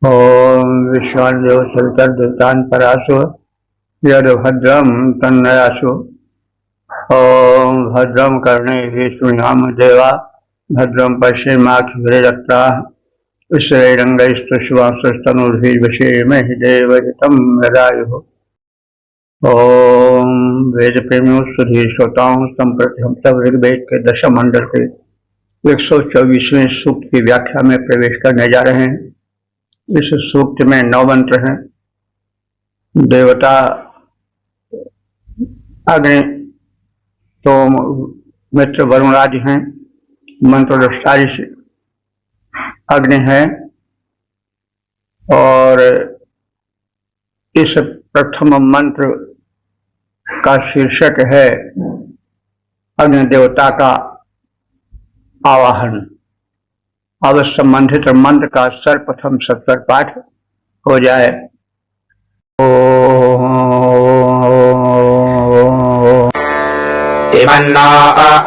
ओम विश्वादेव सवितर दुतान परासो यद्भद्रम तन्नयासो। ओम भद्रम कर्णे श्रीयाम देवा भद्रम पश्येमाक्षभिर्यजत्राः विश्वैरंगैस्तुष्वांस्तनूर्भिर्विषेमहि देवहितं यदायुः। ओम वेद प्रेमियों सुधीर श्रोताओं संप्रति हम सब ऋग्वेद के दशम मंडल के 124वें सूक्त की व्याख्या में प्रवेश करने जा रहे हैं। इस सूक्त में 9 मंत्र हैं। देवता अग्नि, सोम, मित्र, वरुण आदि हैं। मंत्रोच्चारी अग्नि है और इस प्रथम मंत्र का शीर्षक है अग्नि देवता का आवाहन। अब संबंधित मंत्र का सर्वप्रथम सत्वर पाठ हो जाए। इमन्नो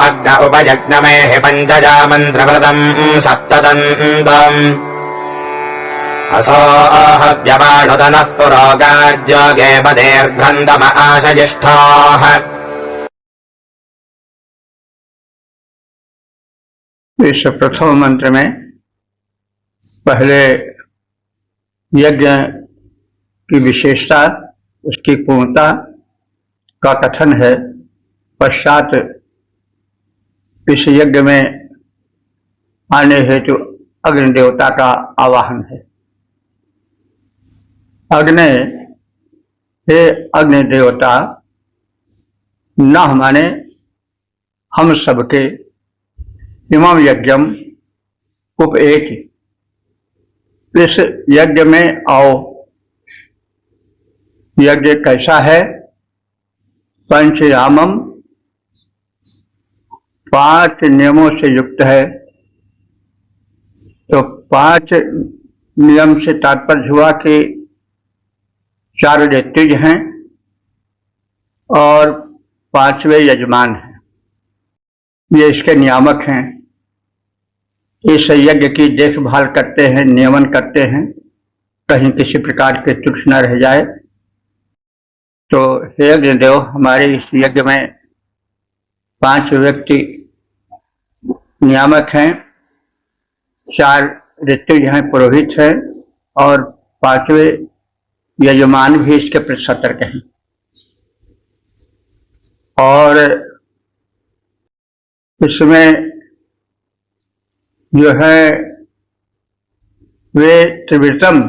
अग्न उपयज्ञमेहि पंचजा मंत्रव्रतम् सप्तदन्तम् असो हव्यमाणुतनः पुरोगाज्योगे पदेर्घन्दम आशजिष्ठाः। इस प्रथम मंत्र में पहले यज्ञ की विशेषता, उसकी पूर्णता का कथन है। पश्चात इस यज्ञ में आने हेतु अग्नि देवता का आवाहन है। अग्नि, हे अग्नि देवता, न माने हम सबके, इमं यज्ञम उपएति, इस यज्ञ में आओ। यज्ञ कैसा है? पंचयामम, 5 नियमों से युक्त है। तो 5 नियम से तात्पर्य हुआ कि 4 ऋत्विज हैं और 5वें यजमान हैं। ये इसके नियामक हैं। इस यज्ञ की देखभाल करते हैं, नियमन करते हैं, कहीं किसी प्रकार के त्रुटि न रह जाए। तो हे अग्निदेव, हमारे इस यज्ञ में 5 व्यक्ति नियामक हैं, 4 ऋत्विज हैं, पुरोहित हैं, और 5वें यजमान भी इसके प्रति सतर्क हैं। और इसमें जो है वे त्रिवृतम,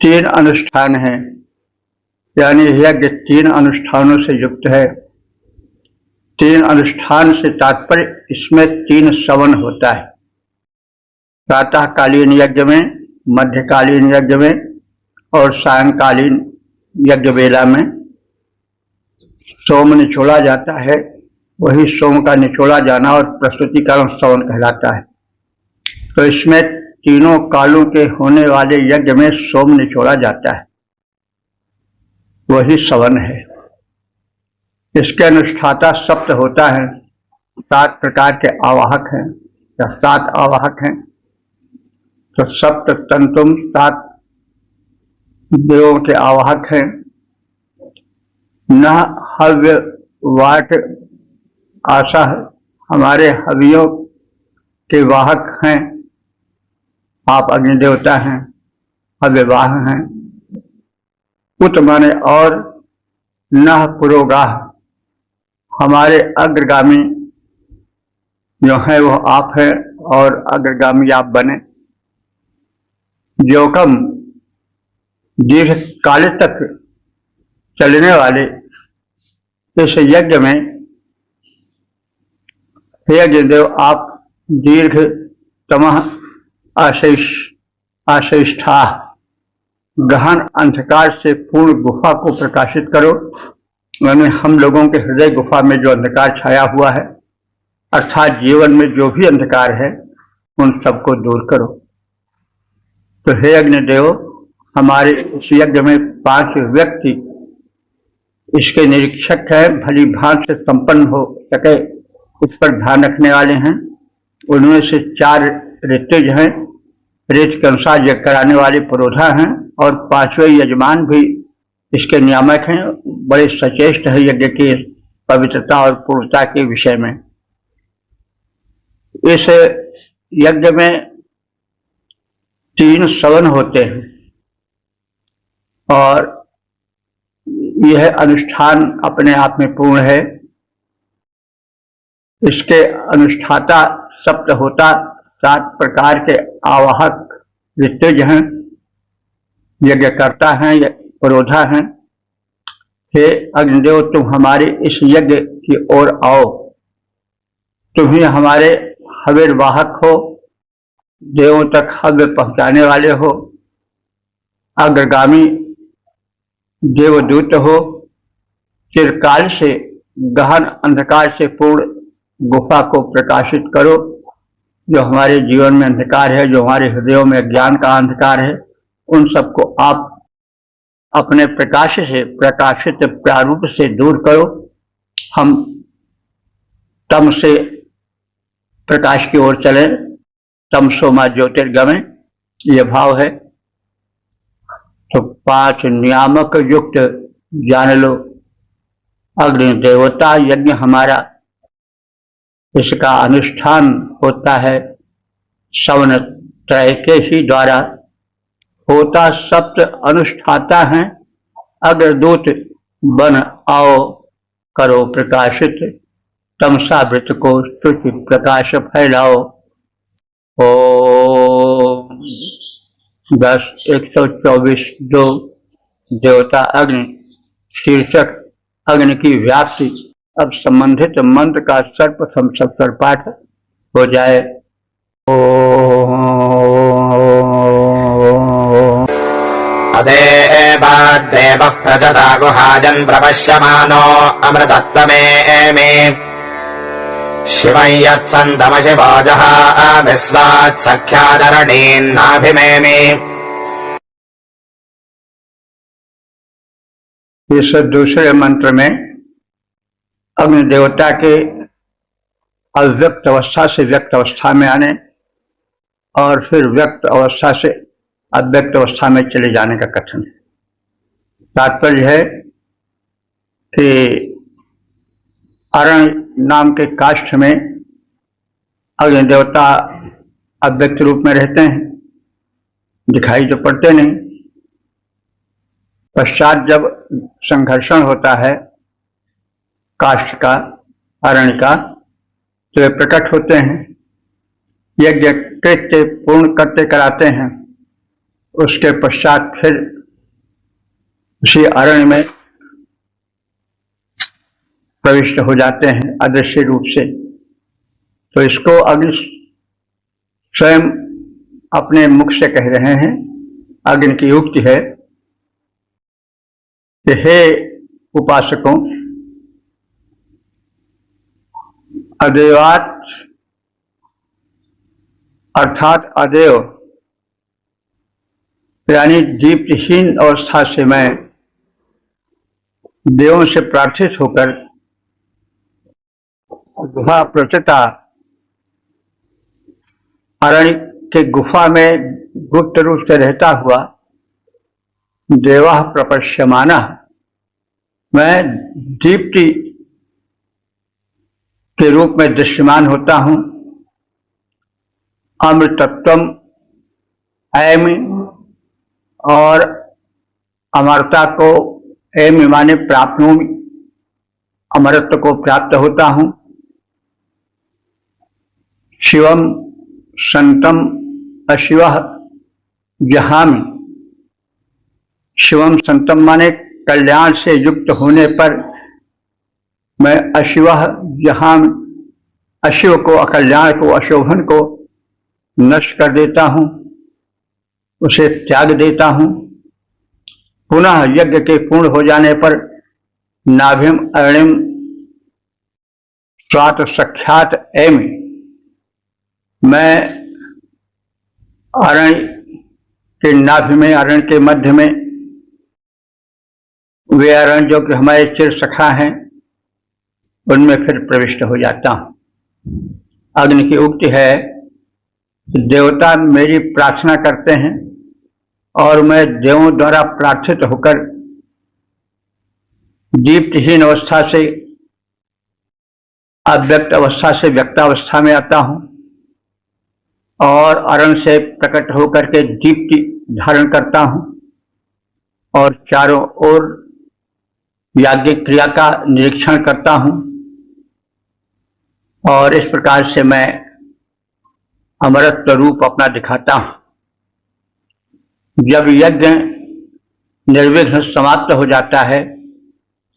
3 अनुष्ठान हैं, यानी यज्ञ 3 अनुष्ठानों से युक्त है। 3 अनुष्ठान से तात्पर्य इसमें 3 सवन होता है। प्रातःकालीन यज्ञ में, मध्यकालीन यज्ञ में और सायंकालीन यज्ञ वेला में सोम निचोड़ा जाता है। वही सोम का निचोड़ा जाना और प्रस्तुतिकरण सवन कहलाता है। तो इसमें तीनों कालों के होने वाले यज्ञ में सोम निचोड़ा जाता है, वही सवन है। इसके अनुष्ठाता सप्त होता है। 7 प्रकार के आवाहक हैं या 7 आवाहक हैं। तो सप्त तंतुम, 7 देवों के आवाहक हैं। न हव्य वाट आशा, हमारे हवियों के वाहक हैं। आप अग्नि देवता हैं, हव्यवाह हैं। उत माने और, न पुरोगाह, हमारे अग्रगामी जो है वो आप हैं और अग्रगामी आप बने। जोकम, दीर्घ काल तक चलने वाले इस यज्ञ में हे अग्निदेव, आप दीर्घतमः आशयिष्ठा, गहन अंधकार से पूर्ण गुफा को प्रकाशित करो। यानी हम लोगों के हृदय गुफा में जो अंधकार छाया हुआ है, अर्थात जीवन में जो भी अंधकार है, उन सबको दूर करो। तो हे अग्निदेव, हमारे इस यज्ञ में 5 व्यक्ति इसके निरीक्षक है, भली भांति से संपन्न हो सके इस पर ध्यान रखने वाले हैं। उनमें से 4 ऋत्विज हैं रीत के अनुसार यज्ञ कराने वाले पुरोधा हैं और पांचवें यजमान भी इसके नियामक हैं। बड़े सचेष्ट है यज्ञ की पवित्रता और पूर्णता के विषय में। इस यज्ञ में 3 सवन होते हैं और यह अनुष्ठान अपने आप में पूर्ण है। इसके अनुष्ठाता सप्तहोता 7 प्रकार के आवाहक ऋत्विज हैं, यज्ञकर्ता हैं, पुरोधा हैं। हे अग्निदेव, तुम हमारे इस यज्ञ की ओर आओ। तुम ही हमारे हविर वाहक हो, देवों तक हव्य पहुंचाने वाले हो, अग्रगामी देवदूत हो। चिरकाल से गहन अंधकार से पूर्ण गुफा को प्रकाशित करो। जो हमारे जीवन में अंधकार है, जो हमारे हृदयों में ज्ञान का अंधकार है, उन सबको आप अपने प्रकाश से प्रकाशित प्रारूप से दूर करो। हम तम से प्रकाश की ओर चले। तमसो मा ज्योतिर्गमय, ये भाव है। तो 5 नियामक युक्त जान लो। अग्नि देवता यज्ञ हमारा, इसका अनुष्ठान होता है सवन त्रय के ही द्वारा। होता सप्त अनुष्ठाता हैं। अग्रदूत बन आओ, करो प्रकाशित। तमसावृत को शुचि प्रकाश फैलाओ। ओम 10:124 देवता अग्नि शीर्षक अग्नि की व्याप्ति। अब संबंधित मंत्र का सर्वप्रथम सप्तर पाठ हो जाए। अदेवाद्देवः प्रजता गुहाजन् प्रपश्यमानो अमृतत्वमेमि। शिवं यत्सन्तमशिवोजः विश्वात् सख्यादरणीन्नाभिमेमि। इस दूसरे मंत्र में अग्नि देवता के अव्यक्त अवस्था से व्यक्त अवस्था में आने और फिर व्यक्त अवस्था से अव्यक्त अवस्था में चले जाने का कथन है। तात्पर्य है कि अरण नाम के काष्ठ में अग्नि देवता अव्यक्त रूप में रहते हैं, दिखाई तो पड़ते नहीं। पश्चात जब संघर्षण होता है काष्ठ का, अरण्य का, तो वे प्रकट होते हैं। यज्ञ कृत्य पूर्ण करते कराते हैं। उसके पश्चात फिर उसी अरण्य में प्रविष्ट हो जाते हैं अदृश्य रूप से। तो इसको अग्नि स्वयं अपने मुख से कह रहे हैं। अग्नि की उक्ति है कि हे उपासकों, अदेवात अर्थात अदेव यानी दीप्तहीन अवस्था से मैं देवों से प्रार्थित होकर गुफा प्रचता अरण्य के गुफा में गुप्त रूप से रहता हुआ देवा प्रपश्यमाना, मैं दीप्ति के रूप में दृश्यमान होता हूं। अमृतत्वम ऐमि, और अमरता को ऐमि माने प्राप्नोमि, अमरत्व को प्राप्त होता हूं। शिवम संतम अशिवः जहामि, शिवम संतम माने कल्याण से युक्त होने पर मैं अशिवः जहामि, अशिव को, अकल्याण को, अशोभन को नष्ट कर देता हूं, उसे त्याग देता हूं। पुनः यज्ञ के पूर्ण हो जाने पर नाभिम अरणिम स्वात सख्यात एमि, मैं अरण्य के नाभि में, अरण्य के मध्य में, वे अरण्य जो कि हमारे चिर सखा हैं उनमें फिर प्रविष्ट हो जाता हूं। अग्नि की उक्ति है देवता मेरी प्रार्थना करते हैं और मैं देवों द्वारा प्रार्थित होकर दीप्तहीन अवस्था से अव्यक्त अवस्था से व्यक्तावस्था में आता हूं और अरण से प्रकट होकर के दीप्ति धारण करता हूं और चारों ओर याज्ञिक क्रिया का निरीक्षण करता हूं और इस प्रकार से मैं अमरत्व रूप अपना दिखाता हूं। जब यज्ञ निर्विघ्न समाप्त हो जाता है,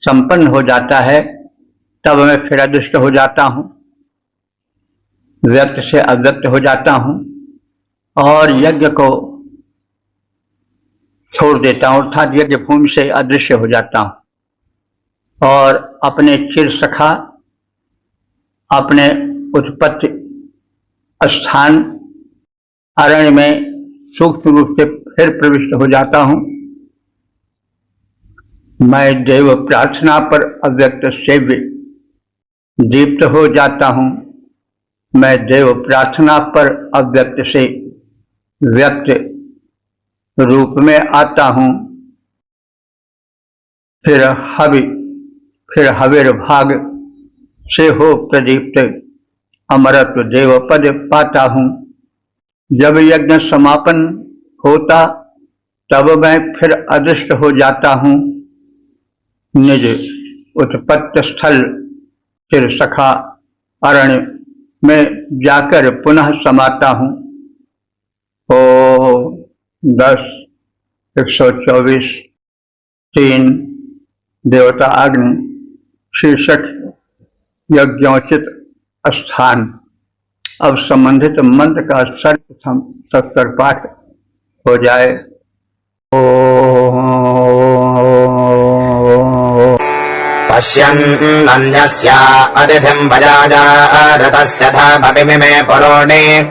संपन्न हो जाता है, तब मैं फिर अदृष्ट हो जाता हूं, व्यक्त से अव्यक्त हो जाता हूं और यज्ञ को छोड़ देता हूं, अर्थात यज्ञ भूमि से अदृश्य हो जाता हूं और अपने चिर सखा, अपने उत्पत्ति स्थान अरण्य में सूक्ष्म रूप से फिर प्रविष्ट हो जाता हूं। मैं देव प्रार्थना पर अव्यक्त सेव्य दीप्त हो जाता हूं। मैं देव प्रार्थना पर अव्यक्त से व्यक्त रूप में आता हूं। फिर हविर भाग से हो प्रदीप्त अमरत्व देव पद पाता हूं। जब यज्ञ समापन होता तब मैं फिर अदृष्ट हो जाता हूं। निज उत्पत्ति स्थल फिर सखा अरण्य में जाकर पुनः समाता हूं। ओ 10:124 3 देवता अग्नि शीर्षक यज्ञोचित स्थान। अब संबंधित मंत्र का सत्तर पाठ हो जाए। पश्यन्नन्यस्य अतिथिम् भजाजारतस्य धममिमे पुरोणे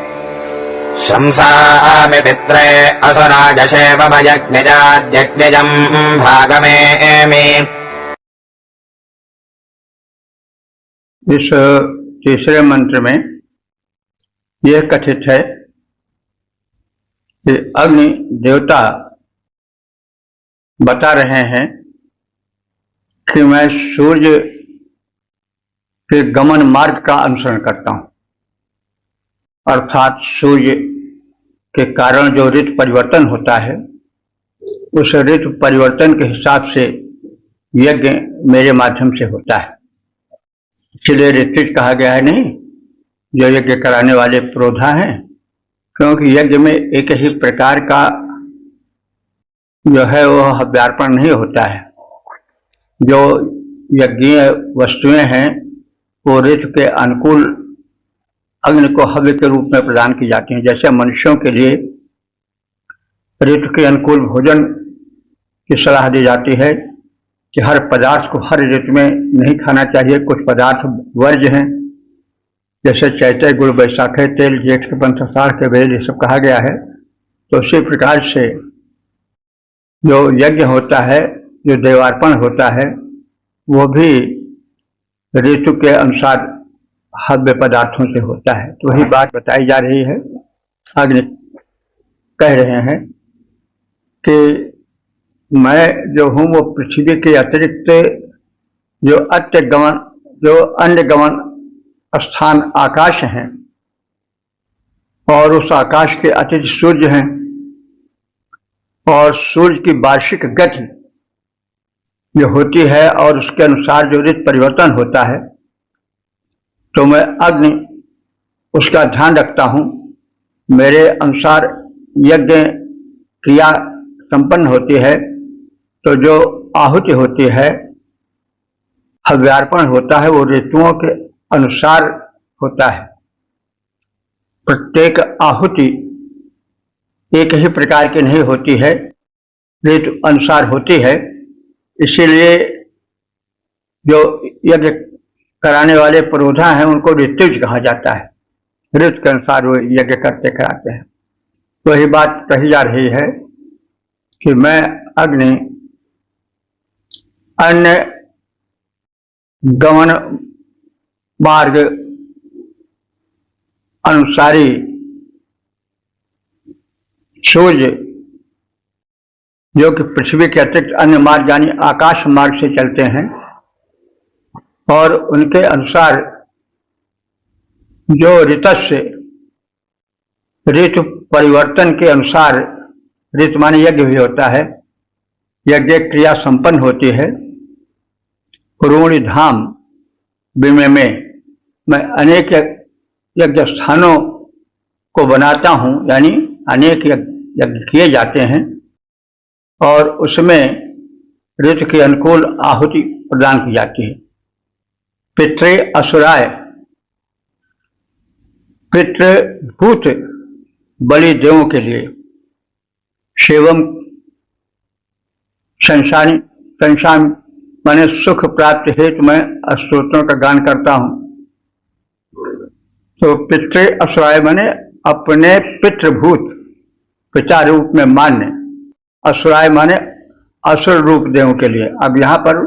शंसामि पित्रे असुराजशेवमयज्ञजाद्यज्ञजम् भागमेमि। इस तीसरे मंत्र में यह कथित है कि अग्नि देवता बता रहे हैं कि मैं सूर्य के गमन मार्ग का अनुसरण करता हूं, अर्थात सूर्य के कारण जो ऋतु परिवर्तन होता है उस ऋतु परिवर्तन के हिसाब से यज्ञ मेरे माध्यम से होता है। इसलिए ऋत्विज कहा गया है, नहीं जो यज्ञ कराने वाले पुरोधा हैं, क्योंकि यज्ञ में एक ही प्रकार का जो है वह हव्यार्पण नहीं होता है। जो यज्ञीय वस्तुएं हैं वो ऋतु के अनुकूल अग्नि को हव्य के रूप में प्रदान की जाती हैं। जैसे मनुष्यों के लिए ऋतु के अनुकूल भोजन की सलाह दी जाती है कि हर पदार्थ को हर ऋतु में नहीं खाना चाहिए, कुछ पदार्थ वर्ज्य हैं, जैसे चैत्र गुड़ बैसाखे तेल जेठ के पंथ आषाढ़ के वेल, ये सब कहा गया है। तो उसी प्रकार से जो यज्ञ होता है, जो देवार्पण होता है, वो भी ऋतु के अनुसार हव्य पदार्थों से होता है। तो वही बात बताई जा रही है। अग्नि कह रहे हैं कि मैं जो हूं वो पृथ्वी के अतिरिक्त जो अन्य गमन स्थान आकाश हैं और उस आकाश के अतिरिक्त सूर्य हैं और सूर्य की वार्षिक गति जो होती है और उसके अनुसार जो ऋतु परिवर्तन होता है, तो मैं अग्नि उसका ध्यान रखता हूं। मेरे अनुसार यज्ञ क्रिया संपन्न होती है तो जो आहुति होती है, हव्यार्पण होता है, वो ऋतुओं के अनुसार होता है। प्रत्येक आहुति एक ही प्रकार की नहीं होती है, ऋतु अनुसार होती है। इसीलिए जो यज्ञ कराने वाले पुरोधा हैं उनको ऋत्विज कहा जाता है। ऋतु के अनुसार वो यज्ञ करते कराते हैं। वही बात कही जा रही है कि मैं अग्नि अन्य गमन मार्ग अनुसारी सूर्य जो कि पृथ्वी के अतिरिक्त अन्य मार्ग यानी आकाश मार्ग से चलते हैं और उनके अनुसार जो ऋतस्य ऋतु परिवर्तन के अनुसार ऋतु माने यज्ञ भी होता है, यज्ञ क्रिया संपन्न होती है। पुरोणि धाम विमय में मैं अनेक यज्ञ स्थानों को बनाता हूँ, यानी अनेक यज्ञ किए जाते हैं और उसमें ऋतु के अनुकूल आहुति प्रदान की जाती है। पितृ असुराय पितृभूत बलि देवों के लिए शिवम संसार माने सुख प्राप्ति हेतु मैं स्तोत्रों का गान करता हूँ। तो पितृ असुराय माने अपने पितृभूत पिता रूप में मान्य, असुराय माने असुर रूप देवों के लिए। अब यहाँ पर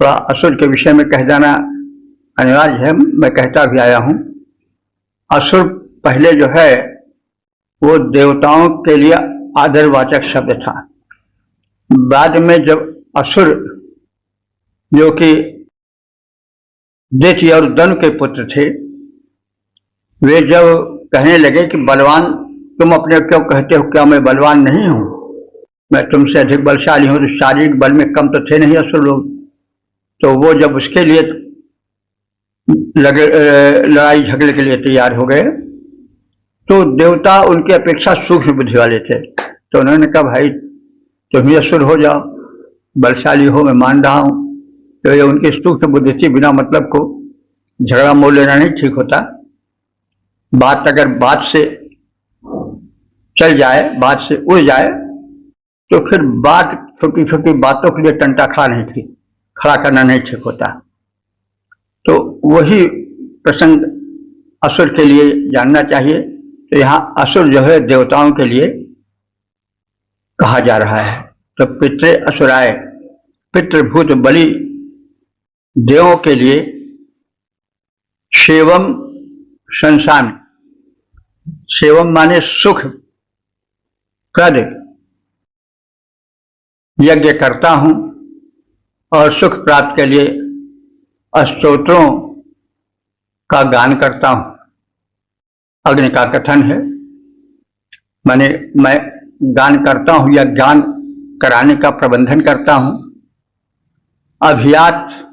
थोड़ा असुर के विषय में कह जाना अनिवार्य है, मैं कहता भी आया हूँ। असुर पहले जो है वो देवताओं के लिए आदरवाचक शब्द था। बाद में जब असुर जो कि दैत्य और दनु के पुत्र थे, वे जब कहने लगे कि बलवान तुम अपने क्यों कहते हो, क्या मैं बलवान नहीं हूं, मैं तुमसे अधिक बलशाली हूं। तो शारीरिक बल में कम तो थे नहीं असुर लोग। तो वो जब उसके लिए लड़ाई झगड़े के लिए तैयार हो गए तो देवता उनकी अपेक्षा सूक्ष्म बुद्धि वाले थे। तो उन्होंने कहा भाई तुम ही असुर हो जाओ, बलशाली हो, मैं मान रहा हूं। तो ये उनकी सूक्ष्म बुद्धि थी, बिना मतलब को झगड़ा मोल लेना नहीं ठीक होता। बात अगर बात से चल जाए, बात से उड़ जाए, तो फिर बात छोटी छोटी बातों के लिए टंटा खड़ा करना नहीं ठीक होता। तो वही प्रसंग असुर के लिए जानना चाहिए। तो यहाँ असुर जो है देवताओं के लिए कहा जा रहा है। तो पितृ असुराय पितृभूत बलि देवों के लिए शिवम संसार, शिवम माने सुख प्रद यज्ञ करता हूं और सुख प्राप्त के लिए स्तोत्रों का गान करता हूं। अग्नि का कथन है, माने मैं गान करता हूं या ज्ञान कराने का प्रबंधन करता हूं। अभियात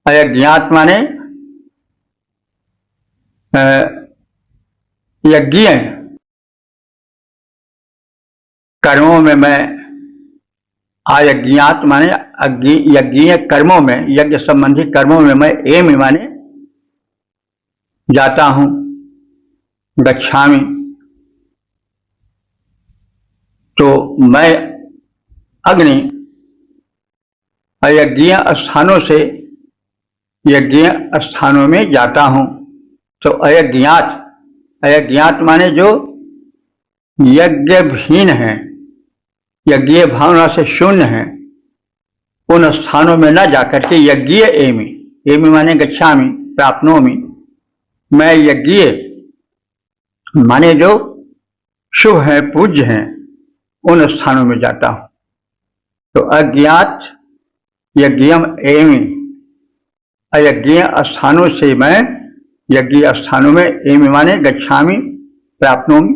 अयज्ञात माने यज्ञीय कर्मों में मैं, अयज्ञात माने यज्ञीय कर्मों में, यज्ञ संबंधी कर्मों में मैं एम माने जाता हूं, गच्छामि। तो मैं अग्नि अयज्ञीय स्थानों से यज्ञीय स्थानों में जाता हूं। तो अयज्ञात माने जो यज्ञहीन है, यज्ञीय भावना से शून्य है, उन स्थानों में न जाकर के यज्ञीय एमि माने गच्छामि प्राप्नोमि, मैं यज्ञीय माने जो शुभ है, पूज्य हैं, उन स्थानों में जाता हूं। तो अज्ञात यज्ञम एमि, अयज्ञीय स्थानों से मैं यज्ञीय स्थानों में एमि माने गच्छामि प्राप्नोमि।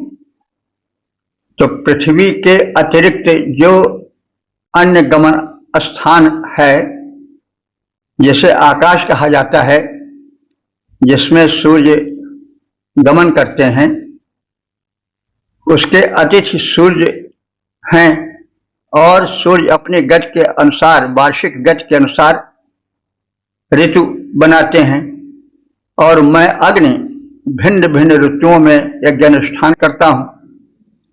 तो पृथ्वी के अतिरिक्त जो अन्य गमन स्थान है, जैसे आकाश कहा जाता है, जिसमें सूर्य गमन करते हैं, उसके अतिथि सूर्य हैं और सूर्य अपने गति के अनुसार, वार्षिक गति के अनुसार ऋतु बनाते हैं। और मैं अग्नि भिन्न भिन्न ऋतुओं में यज्ञ अनुष्ठान करता हूं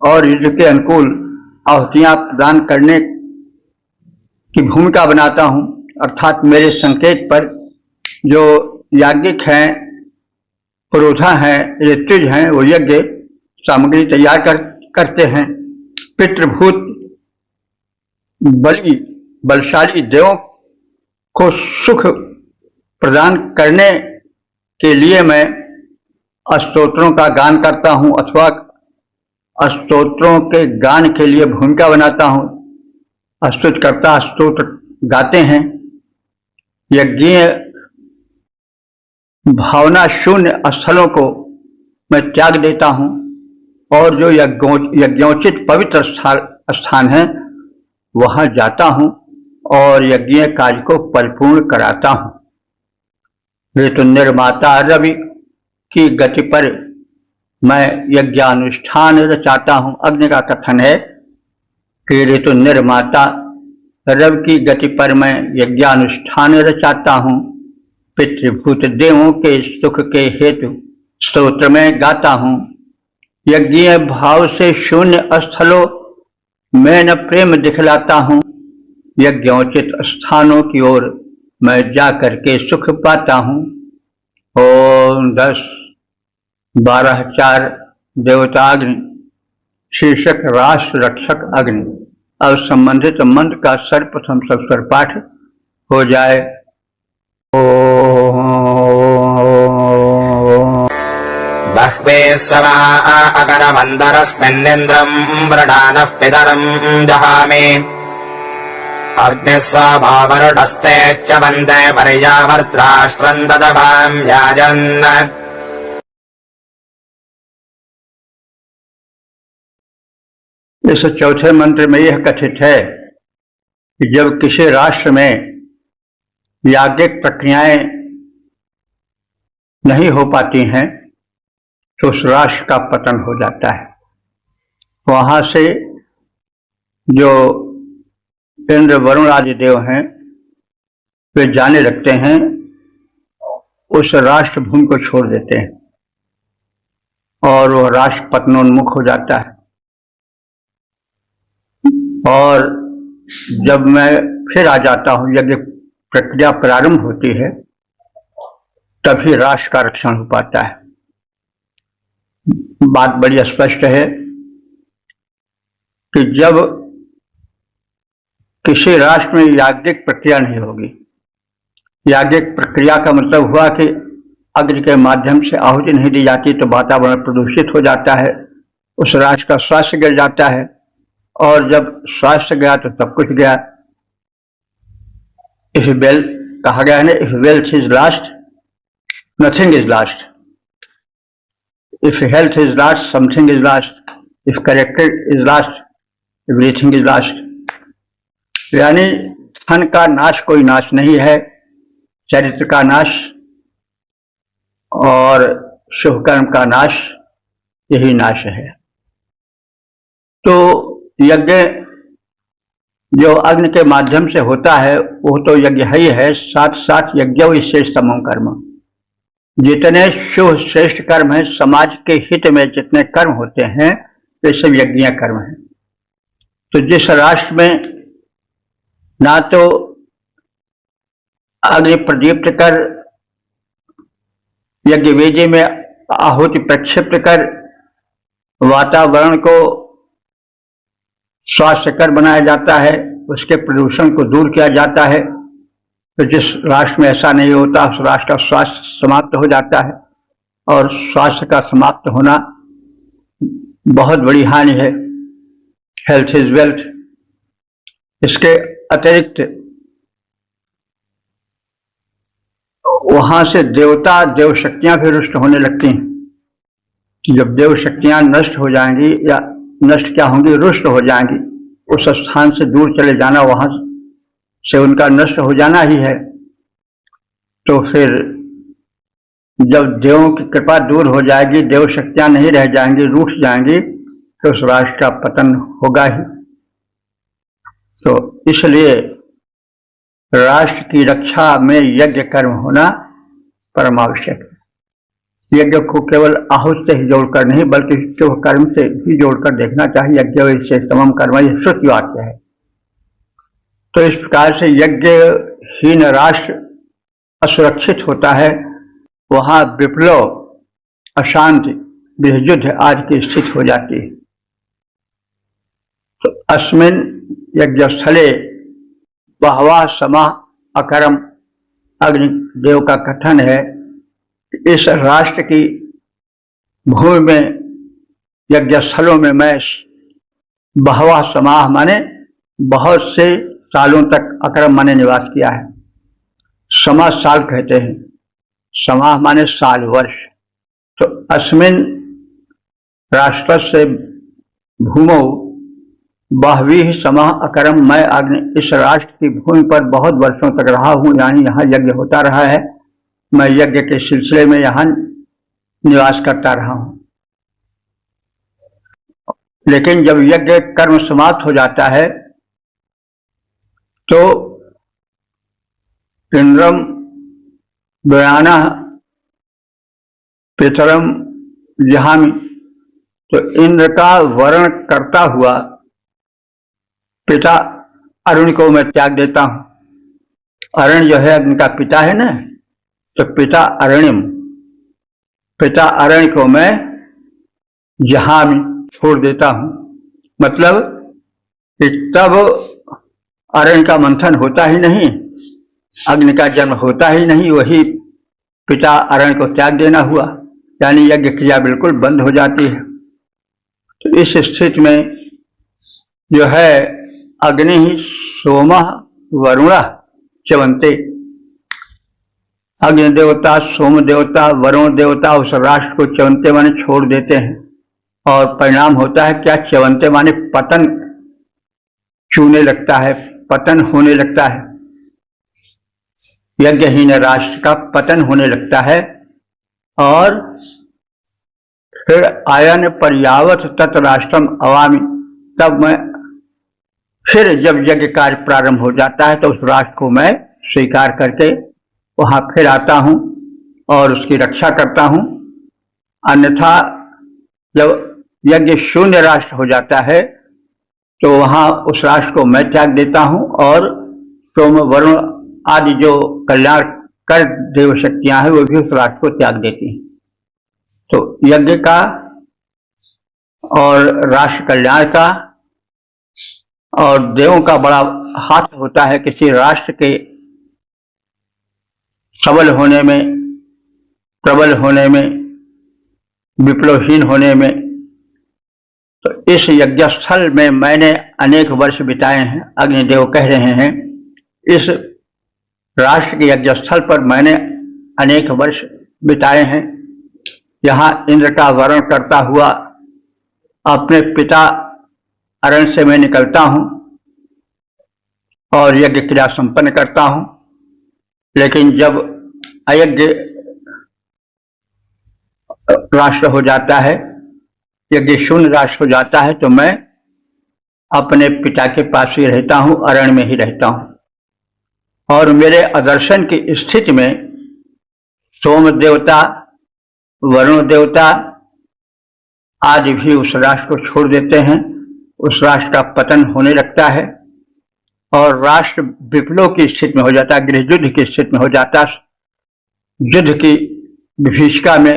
और ऋतु के अनुकूल आहुतियां प्रदान करने की भूमिका बनाता हूं। अर्थात मेरे संकेत पर जो याज्ञिक हैं, पुरोधा हैं, ऋत्विज हैं, वो यज्ञ सामग्री तैयार करते हैं। पितृभूत बलशाली देवों को सुख प्रदान करने के लिए मैं स्तोत्रों का गान करता हूँ अथवा स्तोत्रों के गान के लिए भूमिका बनाता हूँ। स्तुतिकर्ता स्तोत्र गाते हैं। यज्ञीय भावना शून्य स्थलों को मैं त्याग देता हूँ और जो यज्ञोचित पवित्र स्थान है वहां जाता हूँ और यज्ञीय कार्य को परिपूर्ण कराता हूँ। ऋतु निर्माता रवि की गति पर मैं यज्ञानुष्ठान रचाता हूँ। अग्नि का कथन है कि ऋतु निर्माता रवि की गति पर मैं यज्ञानुष्ठान रचाता हूँ। पितृभूत देवों के सुख के हेतु स्तोत्र में गाता हूँ। यज्ञीय भाव से शून्य स्थलों में न प्रेम दिखलाता हूँ। यज्ञोचित स्थानों की ओर मैं जा करके सुख पाता हूँ। ओम 10, 12, 4 देवताग्नि शीर्षक राष्ट्र रक्षक अग्नि। अब संबंधित मंत्र का सर्वप्रथम सस्वर पाठ हो जाए। बह्वे सवा अकरमन्दरस्मिन्निन्द्रम् वृणानः पितरम् जहामि अग्निः स्वाभावरुणस्ते च वन्दे पर्यावर्त्राष्ट्रम् ददभाम् याजन्। इस चौथे मंत्र में यह कथित है कि जब किसी राष्ट्र में याज्ञिक प्रक्रियाएं नहीं हो पाती हैं तो उस राष्ट्र का पतन हो जाता है। वहां से जो इंद्र वरुण आदि देव हैं वे जाने लगते हैं, उस राष्ट्र भूमि को छोड़ देते हैं और वह राष्ट्र पतनोन्मुख हो जाता है। और जब मैं फिर आ जाता हूं, यज्ञ प्रक्रिया प्रारंभ होती है, तभी राष्ट्र का रक्षण हो पाता है। बात बड़ी स्पष्ट है कि जब किसी राष्ट्र में याज्ञिक प्रक्रिया नहीं होगी, याज्ञिक प्रक्रिया का मतलब हुआ कि अग्नि के माध्यम से आहुति नहीं दी जाती तो वातावरण प्रदूषित हो जाता है, उस राष्ट्र का स्वास्थ्य गिर जाता है और जब स्वास्थ्य गया तो सब कुछ गया। इफ वेल्थ कहा गया है ना, if wealth is lost nothing is lost, if health is lost something is lost, if character is lost everything is lost. यानी धन का नाश कोई नाश नहीं है, चरित्र का नाश और शुभ कर्म का नाश यही नाश है। तो यज्ञ जो अग्नि के माध्यम से होता है वो तो यज्ञ ही है, साथ साथ यज्ञ विशेष समम कर्म। जितने शुभ श्रेष्ठ कर्म हैं, समाज के हित में जितने कर्म होते हैं वे सब यज्ञीय कर्म हैं। तो जिस राष्ट्र में ना तो अग्नि प्रदीप्त कर यज्ञ वेदी में आहुति प्रक्षिप्त कर वातावरण को स्वास्थ्यकर बनाया जाता है, उसके प्रदूषण को दूर किया जाता है, तो जिस राष्ट्र में ऐसा नहीं होता उस राष्ट्र का स्वास्थ्य समाप्त हो जाता है और स्वास्थ्य का समाप्त होना बहुत बड़ी हानि है। Health is wealth. इसके अतिरिक्त वहां से देवता देव शक्तियां भी रुष्ट होने लगती हैं। जब देव शक्तियां नष्ट हो जाएंगी या नष्ट क्या होंगी, रुष्ट हो जाएंगी, उस स्थान से दूर चले जाना, वहां से उनका नष्ट हो जाना ही है। तो फिर जब देवों की कृपा दूर हो जाएगी, देव शक्तियां नहीं रह जाएंगी, रूठ जाएंगी, तो उस राष्ट्र का पतन होगा ही। तो इसलिए राष्ट्र की रक्षा में यज्ञ कर्म होना परमावश्यक है। यज्ञ को केवल आहुति से ही जोड़कर नहीं बल्कि शुभ कर्म से भी जोड़कर देखना चाहिए। यज्ञ से समम कर्म, यह श्रुति वाक्य है। तो इस प्रकार से यज्ञहीन राष्ट्र असुरक्षित होता है, वहां विप्लव, अशांति, गृहयुद्ध आदि की स्थिति हो जाती है। तो अस्मिन् यज्ञस्थले बहवा समा अकरम अग्निदेव का कथन है। इस राष्ट्र की भूमि में, यज्ञ स्थलों में मैं बहवा समाह माने बहुत से सालों तक अकरम माने निवास किया है। समा साल कहते हैं, समाह माने साल, वर्ष। तो अस्मिन राष्ट्रस्य भूमौ बहवी समाह अकरम, मैं अग्नि इस राष्ट्र की भूमि पर बहुत वर्षों तक रहा हूं, यानी यहाँ यज्ञ होता रहा है, मैं यज्ञ के सिलसिले में यहाँ निवास करता रहा हूं। लेकिन जब यज्ञ कर्म समाप्त हो जाता है तो इंद्रम बयाना पितरम जहामी, तो इंद्र का वर्ण करता हुआ पिता अरुण को मैं त्याग देता हूं। अरुण जो है अग्नि का पिता है ना, तो पिता अरण्यम, पिता अरण्य को मैं जहामी छोड़ देता हूं। मतलब कि तब अरण्य का मंथन होता ही नहीं, अग्नि का जन्म होता ही नहीं, वही पिता अरण्य को त्याग देना हुआ, यानी यज्ञ क्रिया बिल्कुल बंद हो जाती है। तो इस स्थिति में जो है अग्नि ही सोमः वरुणः च्यवन्ते, अग्नि देवता, सोम देवता, वरुण देवता उस राष्ट्र को च्यवन्ते माने छोड़ देते हैं, और परिणाम होता है क्या? च्यवन्ते माने पतन चूने लगता है, पतन होने लगता है, यज्ञहीन राष्ट्र का पतन होने लगता है। और फिर आयन पर्यावत तत् राष्ट्रम अवामि, तब मैं फिर जब यज्ञ कार्य प्रारंभ हो जाता है तो उस राष्ट्र को मैं स्वीकार करके वहां फिर आता हूं और उसकी रक्षा करता हूं। अन्यथा जब यज्ञ शून्य राष्ट्र हो जाता है तो वहां उस राष्ट्र को मैं त्याग देता हूं, और सोम वरुण आदि जो कल्याण कर देव शक्तियां हैं वो भी उस राष्ट्र को त्याग देती हैं। तो यज्ञ का और राष्ट्र कल्याण का और देवों का बड़ा हाथ होता है किसी राष्ट्र के सबल होने में, प्रबल होने में, विप्लवहीन होने में। तो इस यज्ञ स्थल में मैंने अनेक वर्ष बिताए हैं। अग्निदेव कह रहे हैं इस राष्ट्र के यज्ञ स्थल पर मैंने अनेक वर्ष बिताए हैं। यहाँ इंद्र का वर्ण करता हुआ अपने पिता अरण्य से मैं निकलता हूं और यज्ञ क्रिया संपन्न करता हूं। लेकिन जब अयज्ञ राष्ट्र हो जाता है, यज्ञ शून्य राष्ट्र हो जाता है, तो मैं अपने पिता के पास ही रहता हूं, अरण्य में ही रहता हूं। और मेरे आदर्शन की स्थिति में सोम देवता, वरुण देवता आदि भी उस राष्ट्र को छोड़ देते हैं, उस राष्ट्र का पतन होने लगता है और राष्ट्र विप्लव की स्थिति में हो जाता है, गृह युद्ध की स्थिति में हो जाता है। युद्ध की विभीषिका में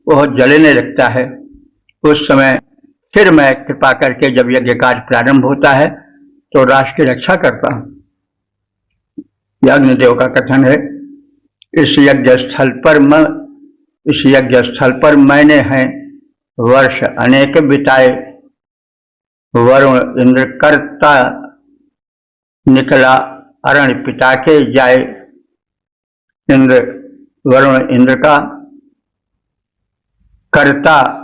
वह जलने लगता है। उस समय फिर मैं कृपा करके जब यज्ञ कार्य प्रारंभ होता है तो राष्ट्र की रक्षा करता हूं। यह अग्निदेव का कथन है। इस यज्ञ स्थल पर मैंने हैं वर्ष अनेक बिताए, वरुण इंद्र करता निकला अरण्य पिता के जाए। इंद्र वरुण इंद्र का करता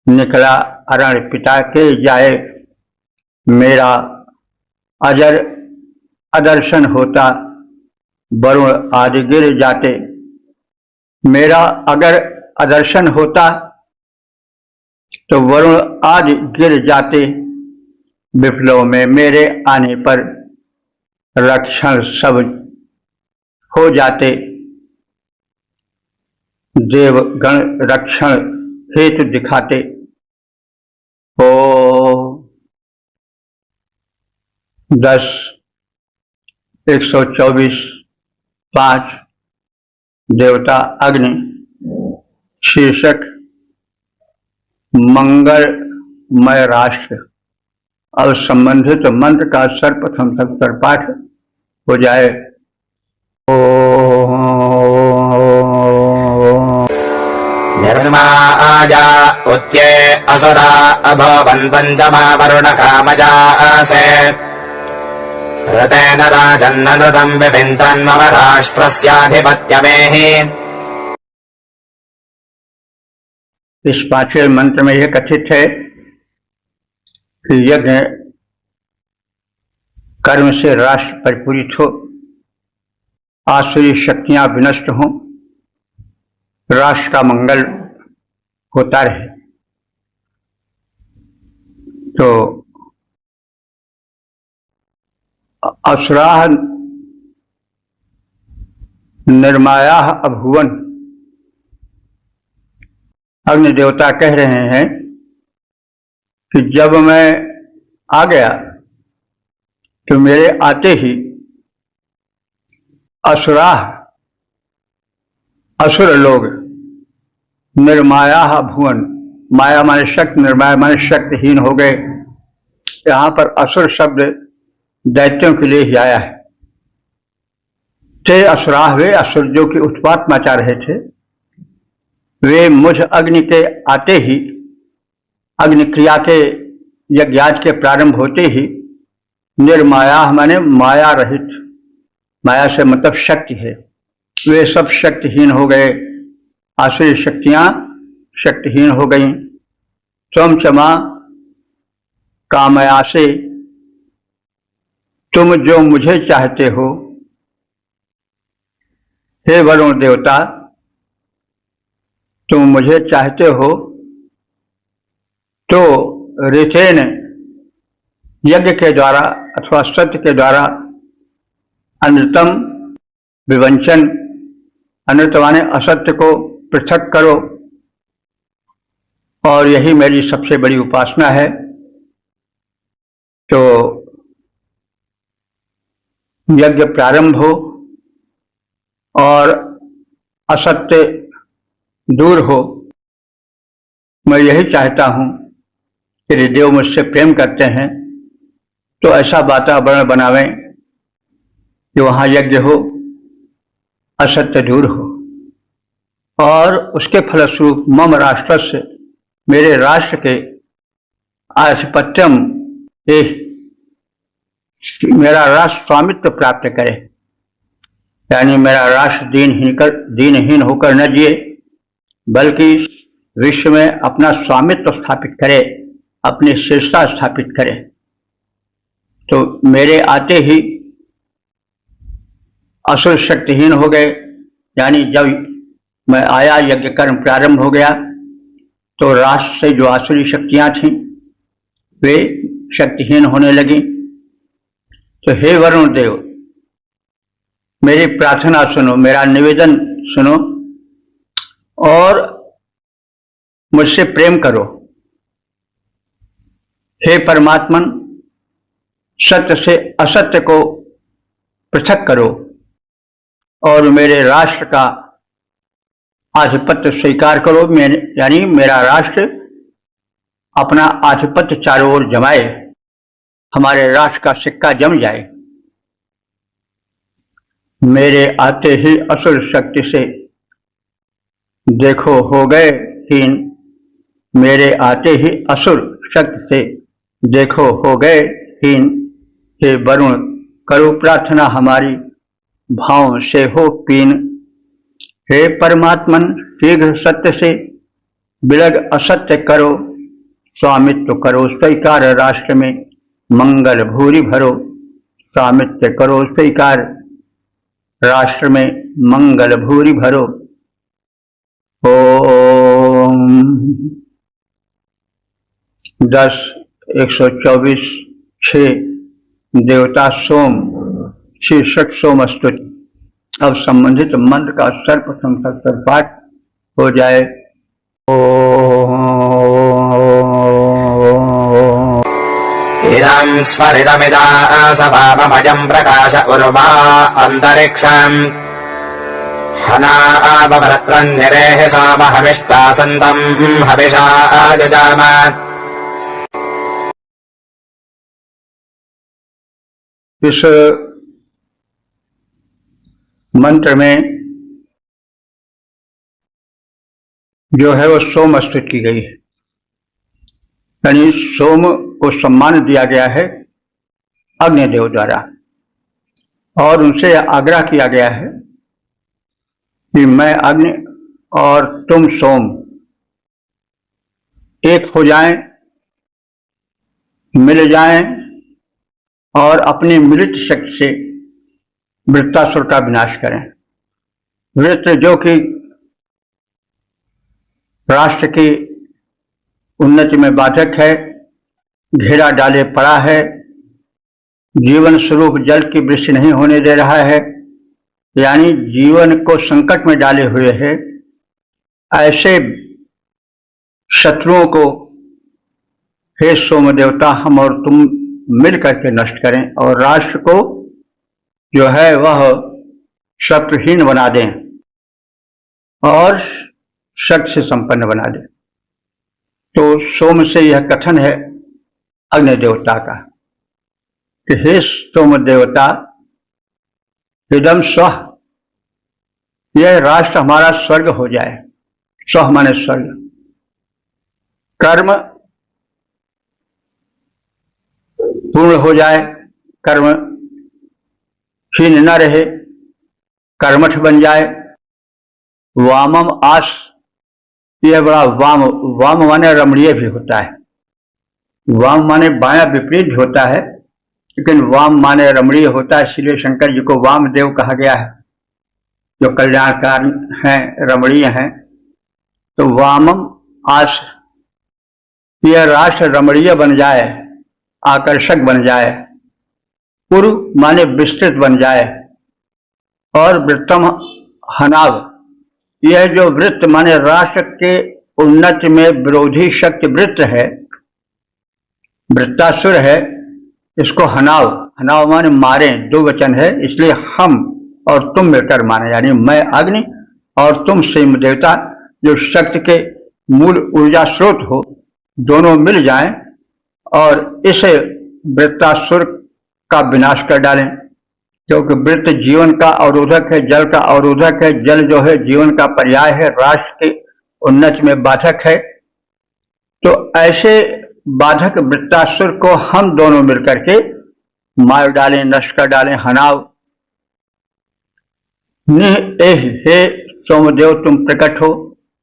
निकला अरण्य पिता के जाए। मेरा अजर अदर्शन होता वरुण आदि गिर जाते। मेरा अगर अदर्शन होता तो वरुण आदि गिर जाते। विप्लव में मेरे आने पर रक्षण सब हो जाते। देवगण रक्षण हेतु दिखाते। ओ 10:124:5 देवता अग्नि शीर्षक मंगलमय राष्ट्र। अब संबंधित मंत्र का सर्वप्रथम सत्तर पाठ हो जाए। निर्मल हनुमाजा उत्ये असुरा अभवन्तम् च मा वरुणकामजासे ऋतेन राजन्नृतम् विपिन्सन् मम राष्ट्रस्याधिपत्यमेहि। इस 5वें मंत्र में यह कथित है कि यज्ञ कर्म से राष्ट्र परिपूरित हो, आसुरी शक्तियां विनष्ट हों, राष्ट्र का मंगल होता रहे। तो असुराः निर्मायाः अभूवन्, अग्नि देवता कह रहे हैं कि जब मैं आ गया तो मेरे आते ही असुराः, असुर लोग, निर्मायाः भुवन, माया माने शक्ति, निर्माया माने शक्तिहीन हो गए। यहां पर असुर शब्द दैत्यों के लिए ही आया है। ते असुराः, वे असुर जो कि उत्पात मचा रहे थे, वे मुझ अग्नि के आते ही, अग्नि क्रिया के यज्ञाद के प्रारंभ होते ही, निर्माया माने माया रहित, माया से मतलब शक्ति है, वे सब शक्तिहीन हो गए। आसुरी शक्तियां शक्तिहीन हो गईं। त्वं च मां कामयासे, तुम जो मुझे चाहते हो, हे वरुण देवता, तुम मुझे चाहते हो तो ऋतेन, यज्ञ के द्वारा अथवा सत्य के द्वारा, अनृतम विवंचन, अनृत माने असत्य को पृथक करो, और यही मेरी सबसे बड़ी उपासना है। तो यज्ञ प्रारंभ हो और असत्य दूर हो। मैं यही चाहता हूं कि यदि देव मुझसे प्रेम करते हैं तो ऐसा वातावरण बनावें कि वहां यज्ञ हो, असत्य दूर हो, और उसके फलस्वरूप मम राष्ट्र से, मेरे राष्ट्र के आधिपत्यम, मेरा राष्ट्र स्वामित्व प्राप्त करे, यानी मेरा राष्ट्र दीनहीन होकर न जिए, बल्कि विश्व में अपना स्वामित्व स्थापित करे, अपनी श्रेष्ठता स्थापित करे। तो मेरे आते ही असुर शक्तिहीन हो गए, यानी जब मैं आया, यज्ञ कर्म प्रारंभ हो गया, तो राष्ट्र से जो आसुरी शक्तियां थीं वे शक्तिहीन होने लगी। तो हे वरुण देव, मेरी प्रार्थना सुनो, मेरा निवेदन सुनो और मुझसे प्रेम करो। हे परमात्मन, सत्य से असत्य को पृथक करो और मेरे राष्ट्र का आधिपत्य स्वीकार करो। यानी मेरा राष्ट्र अपना आधिपत्य चारों ओर जमाए, हमारे राष्ट्र का सिक्का जम जाए। मेरे आते ही असुर शक्ति से देखो हो गए हीन, मेरे आते ही असुर शक्ति से देखो हो गए हीन। हे वरुण, करो प्रार्थना हमारी, भाव से हो पीन। हे परमात्मन, शीघ्र सत्य से विलग असत्य करो, स्वामित्व करो स्वीकार राष्ट्र में, मंगल भूरि भरो। स्वामित्व करो स्वीकार राष्ट्र में, मंगल भूरि भरो। ओम 10:124 देवता सोम, शीर्षक सोम स्तुति। अब संबंधित मंत्र का सर्वप्रथम सत्तर पाठ हो जाए। इदं स्मरिदमिदासभामभजं प्रकाश उर्वा अन्तरिक्षम् हनावभ्रत्रं निरेः सामहमिष्टासन्तं हविषा आजजाम। इस मंत्र में जो है वो सोम स्तुति की गई है, यानी सोम को सम्मान दिया गया है अग्निदेव द्वारा, और उनसे आग्रह किया गया है कि मैं अग्नि और तुम सोम एक हो जाएं, मिल जाएं और अपनी मिलित शक्ति से वृत्तासुर का विनाश करें। वृत्त जो कि राष्ट्र की उन्नति में बाधक है, घेरा डाले पड़ा है, जीवन स्वरूप जल की वृष्टि नहीं होने दे रहा है, यानी जीवन को संकट में डाले हुए है। ऐसे शत्रुओं को हे सोम देवता हम और तुम मिल करके नष्ट करें और राष्ट्र को जो है वह शत्रुहीन बना दें और शक्ति से संपन्न बना दें। तो सोम से यह कथन है अग्नि देवता का कि हे सोम देवता, इदम स्वः, यह राष्ट्र हमारा स्वर्ग हो जाए। स्वः माने स्वर्ग। कर्म पूर्ण हो जाए, कर्म हीन न रहे, कर्मठ बन जाए। वामम आस, यह बड़ा वाम, वाम माने रमणीय भी होता है। वाम माने बायां विपरीत भी होता है, लेकिन वाम माने रमणीय होता है, इसलिए शंकर जी को वामदेव कहा गया है, जो कल्याणकारी हैं, रमणीय हैं। तो वामम आस, यह राष्ट्र रमणीय बन जाए, आकर्षक बन जाए, पुरु माने विस्तृत बन जाए, और वृत्तम हनाव, यह जो वृत्त माने राष्ट्र के उन्नति में विरोधी शक्ति वृत्त है, वृत्तासुर है, इसको हनाव, हनाव माने मारे, दो वचन है, इसलिए हम और तुम मिलकर माने, यानी मैं अग्नि और तुम सोम देवता जो शक्ति के मूल ऊर्जा स्रोत हो, दोनों मिल जाएं और इस वृत्तासुर का विनाश कर डालें। क्योंकि वृत्त जीवन का अवरोधक है, जल का अवरोधक है, जल जो है जीवन का पर्याय है, राष्ट्र के उन्नति में बाधक है। तो ऐसे बाधक वृत्तासुर को हम दोनों मिलकर के मार डालें, नष्ट कर डालें। हनाव हे सोमदेव, तुम प्रकट हो,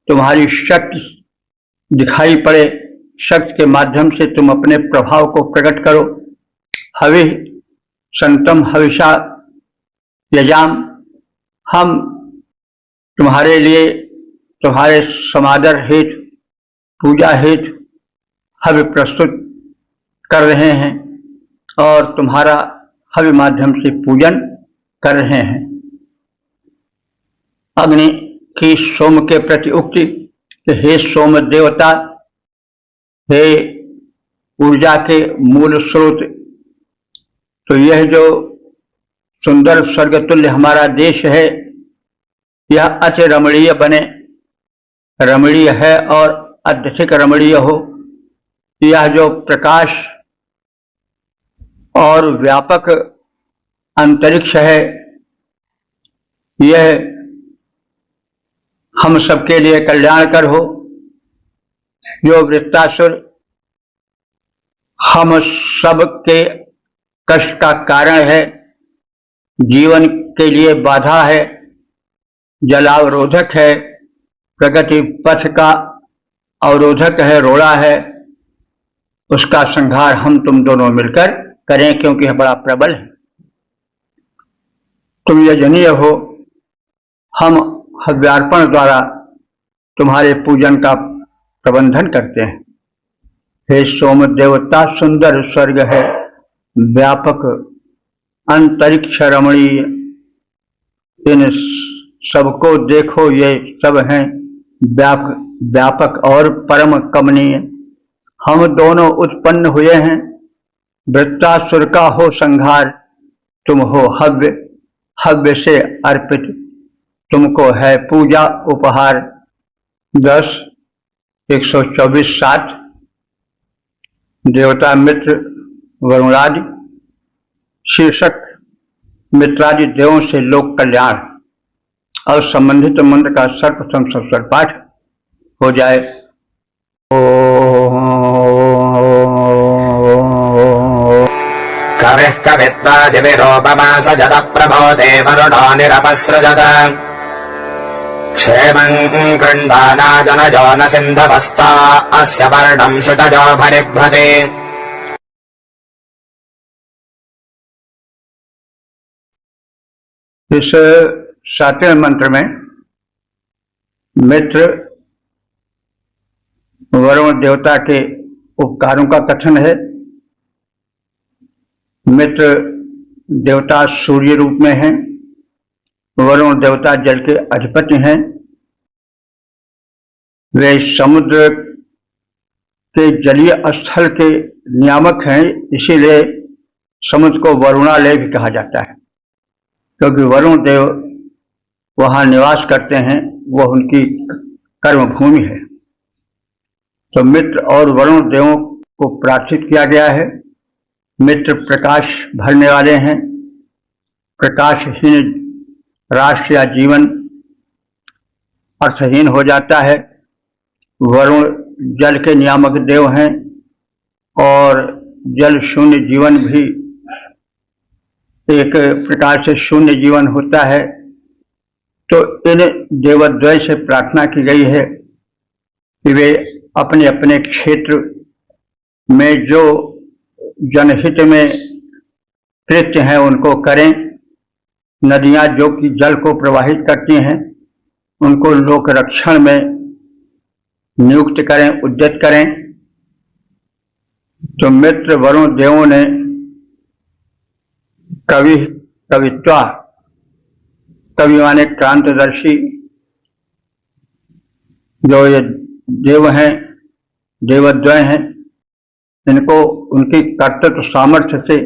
तुम्हारी शक्ति दिखाई पड़े, शक्ति के माध्यम से तुम अपने प्रभाव को प्रकट करो। हवि संतम हविषा यजाम, हम तुम्हारे लिए, तुम्हारे समादर हेतु, पूजा हेतु हवि प्रस्तुत कर रहे हैं और तुम्हारा हवि माध्यम से पूजन कर रहे हैं। अग्नि की सोम के प्रति उक्ति कि हे सोम देवता, हे ऊर्जा के मूल स्रोत, तो यह जो सुंदर स्वर्गतुल्य हमारा देश है, यह अति रमणीय बने, रमणीय है और अत्यधिक रमणीय हो। यह जो प्रकाश और व्यापक अंतरिक्ष है, यह हम सबके लिए कल्याणकर हो। जो वृत्तासुर हम सब के कष्ट का कारण है, जीवन के लिए बाधा है, जलावरोधक है, प्रगति पथ का अवरोधक है, रोड़ा है, उसका संहार हम तुम दोनों मिलकर करें, क्योंकि यह बड़ा प्रबल है। तुम यजनीय हो, हम हव्यार्पण द्वारा तुम्हारे पूजन का प्रबंधन करते हैं। हे सोम देवता, सुंदर स्वर्ग है, व्यापक अंतरिक्ष रमणीय, इन सबको देखो, ये सब हैं व्यापक और परम कमनीय। हम दोनों उत्पन्न हुए हैं, वृत्तासुर का हो संहार, तुम हो हव्य, हव्य से अर्पित तुमको है पूजा उपहार। 10 124 7। देवता मित्र वरुणादि, शीर्षक मित्रादि देवों से लोक कल्याण और संबंधित मंत्र का सर्वप्रथम सस्वर पाठ। हो जाए। कविः कवित्वादिविरूपमा सजतः प्रभोते वरुणो निरपसृजत क्षेमम् कृण्वाना जनजो न सिन्धवस्ता अस्य वर्णम् शुचजो परिभ्रते। इस 7वें मंत्र में मित्र वरुण देवता के उपकारों का कथन है। मित्र देवता सूर्य रूप में हैं, वरुण देवता जल के अधिपति हैं। वे समुद्र के जलीय स्थल के नियामक हैं, इसीलिए समुद्र को वरुणालय भी कहा जाता है, क्योंकि वरुण देव वहां निवास करते हैं, वह उनकी कर्म भूमि है। तो मित्र और वरुण देवों को प्रार्थित किया गया है। मित्र प्रकाश भरने वाले हैं। प्रकाशहीन राष्ट्र या जीवन अर्थहीन हो जाता है। वरुण जल के नियामक देव हैं और जल शून्य जीवन भी एक प्रकार से शून्य जीवन होता है। तो इन देवद्वय से प्रार्थना की गई है कि वे अपने अपने क्षेत्र में जो जनहित में कृत्य हैं उनको करें। नदियां जो कि जल को प्रवाहित करती हैं उनको लोक रक्षण में नियुक्त करें, उद्यत करें। तो मित्र वरुण देवों ने कवित्वा, कवि माने क्रांतदर्शी, जो ये देव हैं, देवद्वय हैं, इनको उनकी कर्तृत्व सामर्थ्य से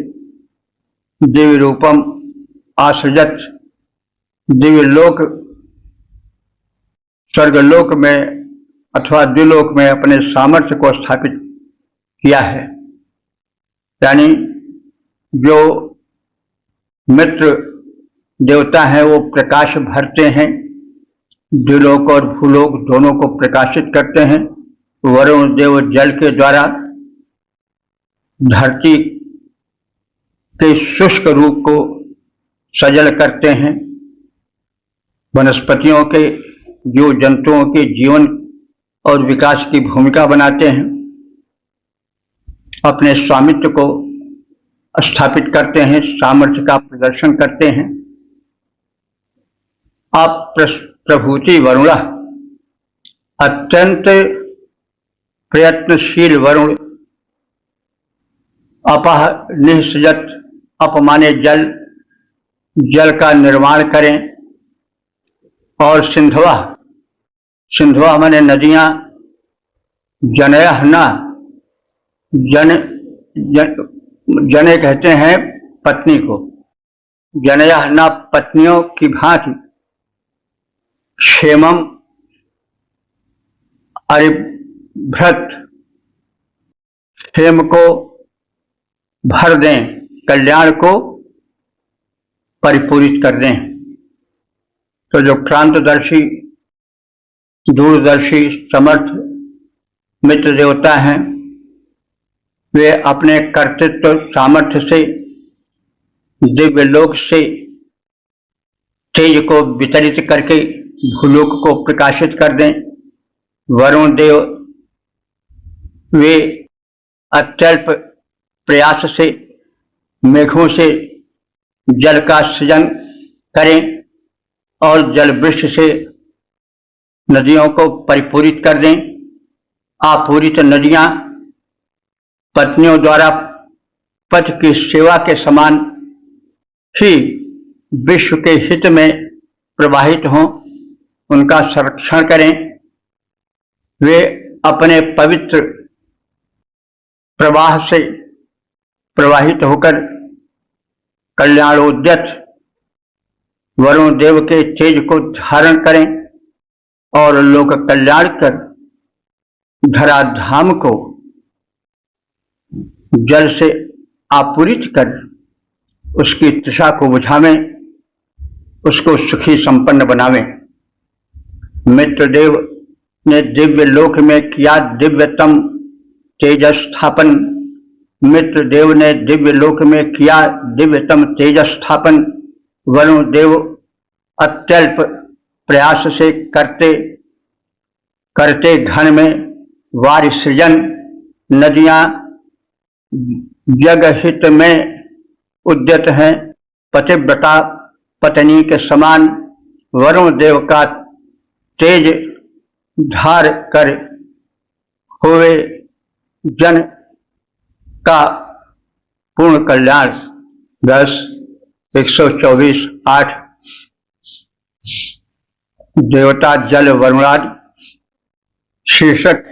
दिव्य रूपम आसृजत, दिव्य लोक स्वर्गलोक में अथवा द्विलोक में अपने सामर्थ्य को स्थापित किया है। यानी जो मित्र देवता हैं वो प्रकाश भरते हैं, द्विलोक और भूलोक दोनों को प्रकाशित करते हैं। वरुण देव जल के द्वारा धरती के शुष्क रूप को सजल करते हैं। वनस्पतियों के, जीव जंतुओं के जीवन और विकास की भूमिका बनाते हैं। अपने स्वामित्व को स्थापित करते हैं, सामर्थ्य का प्रदर्शन करते हैं। आप प्रभूति वरुण, अत्यंत प्रयत्नशील वरुण, अपह निःसृजत, अपमाने जल, जल का निर्माण करें। और सिंधवा, सिंधवा माने नदियां, जनयः न, जने कहते हैं पत्नी को, जनयः न पत्नियों की भांति क्षेमम अरिभ्रत, क्षेम को भर दें, कल्याण को परिपूरित कर दें। तो जो क्रांतदर्शी, दूरदर्शी, समर्थ मित्र देवता हैं, वे अपने कर्तृत्व सामर्थ्य से दिव्य लोक से तेज को वितरित करके भूलोक को प्रकाशित कर दें। वरुण देव वे अत्यल्प प्रयास से मेघों से जल का सृजन करें और जल वृक्ष से नदियों को परिपूरित कर दें। आपूरित नदियां पत्नियों द्वारा पति की सेवा के समान ही विश्व के हित में प्रवाहित हों, उनका संरक्षण करें। वे अपने पवित्र प्रवाह से प्रवाहित होकर कल्याणोद्यत वरुण देव के तेज को धारण करें और लोक कल्याण कर धराधाम को जल से आपूरित कर उसकी तृषा को बुझावें, उसको सुखी संपन्न बनावें। मित्रदेव ने दिव्य लोक में किया दिव्यतम तेज स्थापन। मित्र देव ने दिव्य लोक में किया दिव्यतम तेज स्थापन। वरुण देव अत्यल्प प्रयास से करते करते घन में वारि सृजन। नदियां जगहित में उद्यत हैं, पतिव्रता पत्नी के समान। वरुण देव का तेज धार कर होवे जन का पूर्ण कल्याण। 10:124-8। देवता जल वरुणादि। शीर्षक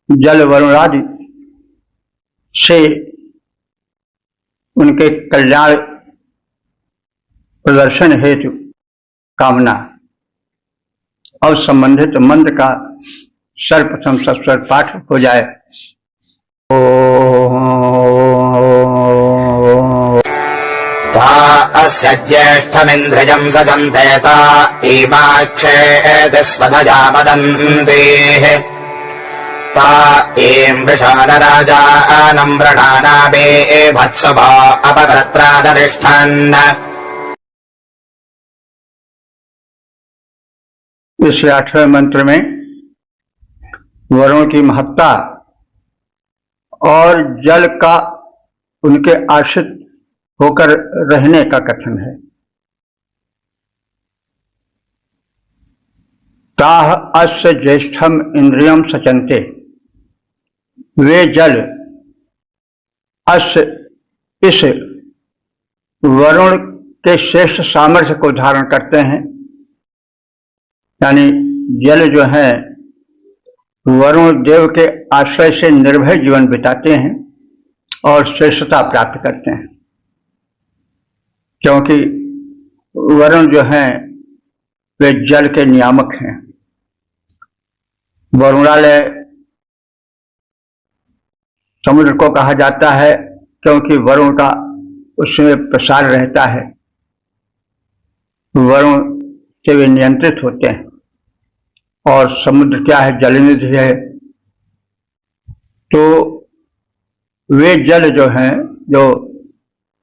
जल वरुणादि से उनके कल्याण प्रदर्शन हेतु कामना। और संबंधित मंत्र का सर्वप्रथम सस्वर पाठ हो जाए। अस्य ज्येष्ठमिन्द्रियम् सजन्ते ता इमाक्षेति स्वधजा वदन्तेः ता एम् वृषाणराजानम् व्रणानाभे भत्सुभो अपकर्त्रादतिष्ठन्। इस 8वें मंत्र में वरुण की महत्ता और जल का उनके आश्रित होकर रहने का कथन है। ताह अस्य ज्येष्ठम इंद्रियम सचन्ते। वे जल अस्य इस वरुण के श्रेष्ठ सामर्थ्य को धारण करते हैं। यानी जल जो है वरुण देव के आश्रय से निर्भय जीवन बिताते हैं और श्रेष्ठता प्राप्त करते हैं, क्योंकि वरुण जो हैं वे जल के नियामक हैं। वरुणालय समुद्र को कहा जाता है क्योंकि वरुण का उसमें प्रसार रहता है। वरुण से वे नियंत्रित होते हैं। और समुद्र क्या है? जलनिधि है। तो वे जल जो हैं, जो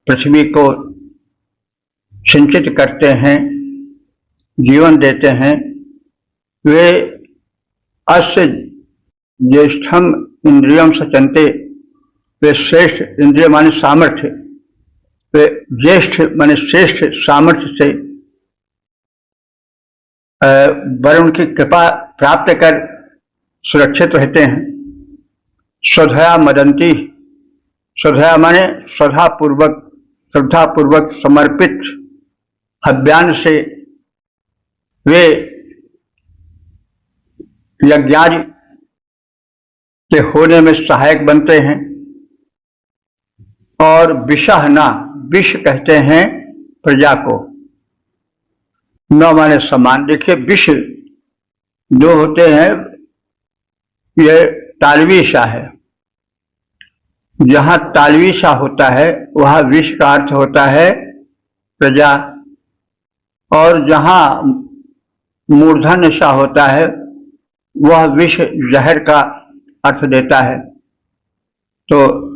पृथ्वी को सिंचित करते हैं, जीवन देते हैं, वे अस्य ज्येष्ठम इंद्रियम सचन्ते। वे श्रेष्ठ इंद्रिय माने सामर्थ्य, वे ज्येष्ठ माने श्रेष्ठ सामर्थ्य से वरुण की कृपा प्राप्त कर सुरक्षित रहते हैं। स्वधया मदंती। स्वधया माने श्रद्धापूर्वक समर्पित हव्यान से वे यज्ञादि के होने में सहायक बनते हैं। और विषहना, विष कहते हैं प्रजा को, न माने समान। देखिए विष जो होते हैं ये तालवीशा है। जहां तालवीशा होता है वहां विष का अर्थ होता है प्रजा, और जहां मूर्धन्यशा होता है वह विष जहर का अर्थ देता है। तो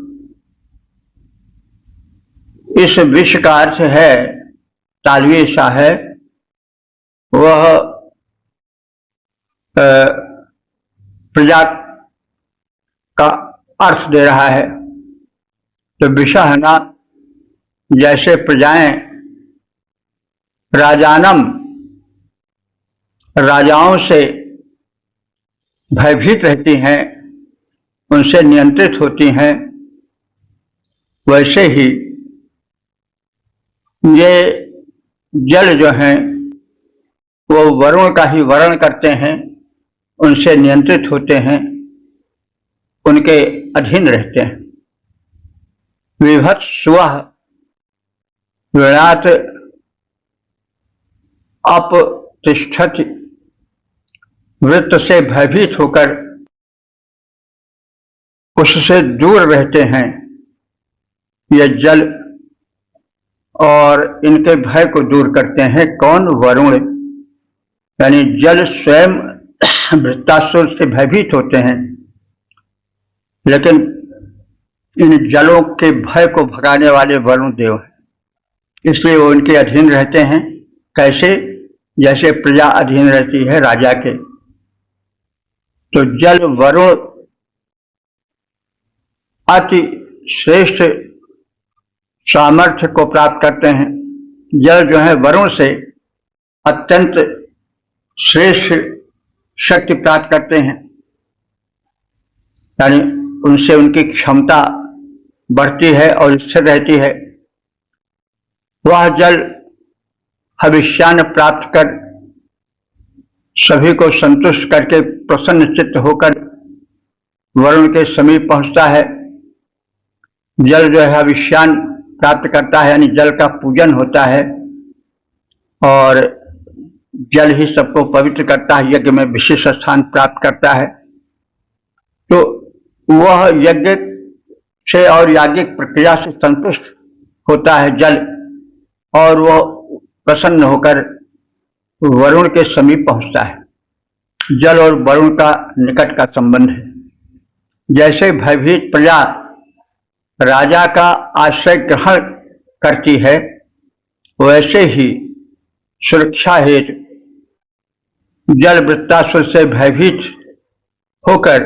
इस विष का अर्थ है तालवीशा है, वह प्रजा का अर्थ दे रहा है। तो विषहना, जैसे प्रजाएं राजानम, राजाओं से भयभीत रहती हैं, उनसे नियंत्रित होती हैं, वैसे ही ये जल जो हैं वो वरुण का ही वरण करते हैं, उनसे नियंत्रित होते हैं, उनके अधीन रहते हैं। विभत्स्वः विणात अपतिष्ठति। वृत्त से भयभीत होकर उससे दूर रहते हैं ये जल, और इनके भय को दूर करते हैं। कौन? वरुण। यानी जल स्वयं वृत्तासुर से भयभीत होते हैं, लेकिन इन जलों के भय को भगाने वाले वरुण देव हैं, इसलिए वो उनके अधीन रहते हैं। कैसे? जैसे प्रजा अधीन रहती है राजा के। तो जल वरुण अति श्रेष्ठ सामर्थ्य को प्राप्त करते हैं। जल जो है वरुण से अत्यंत श्रेष्ठ शक्ति प्राप्त करते हैं, यानी उनसे उनकी क्षमता बढ़ती है और स्थिर रहती है। वह जल हविष्यान्न प्राप्त कर सभी को संतुष्ट करके प्रसन्न चित्त होकर वरुण के समीप पहुंचता है। जल जो है हविष्यान्न प्राप्त करता है, यानी जल का पूजन होता है, और जल ही सबको पवित्र करता है, यज्ञ में विशेष स्थान प्राप्त करता है। तो वह यज्ञ से और याज्ञिक प्रक्रिया से संतुष्ट होता है जल, और वह प्रसन्न होकर वरुण के समीप पहुंचता है। जल और वरुण का निकट का संबंध है। जैसे भयभीत प्रजा राजा का आश्रय ग्रहण करती है, वैसे ही सुरक्षा हेतु जल वृत्तासुर से भयभीत होकर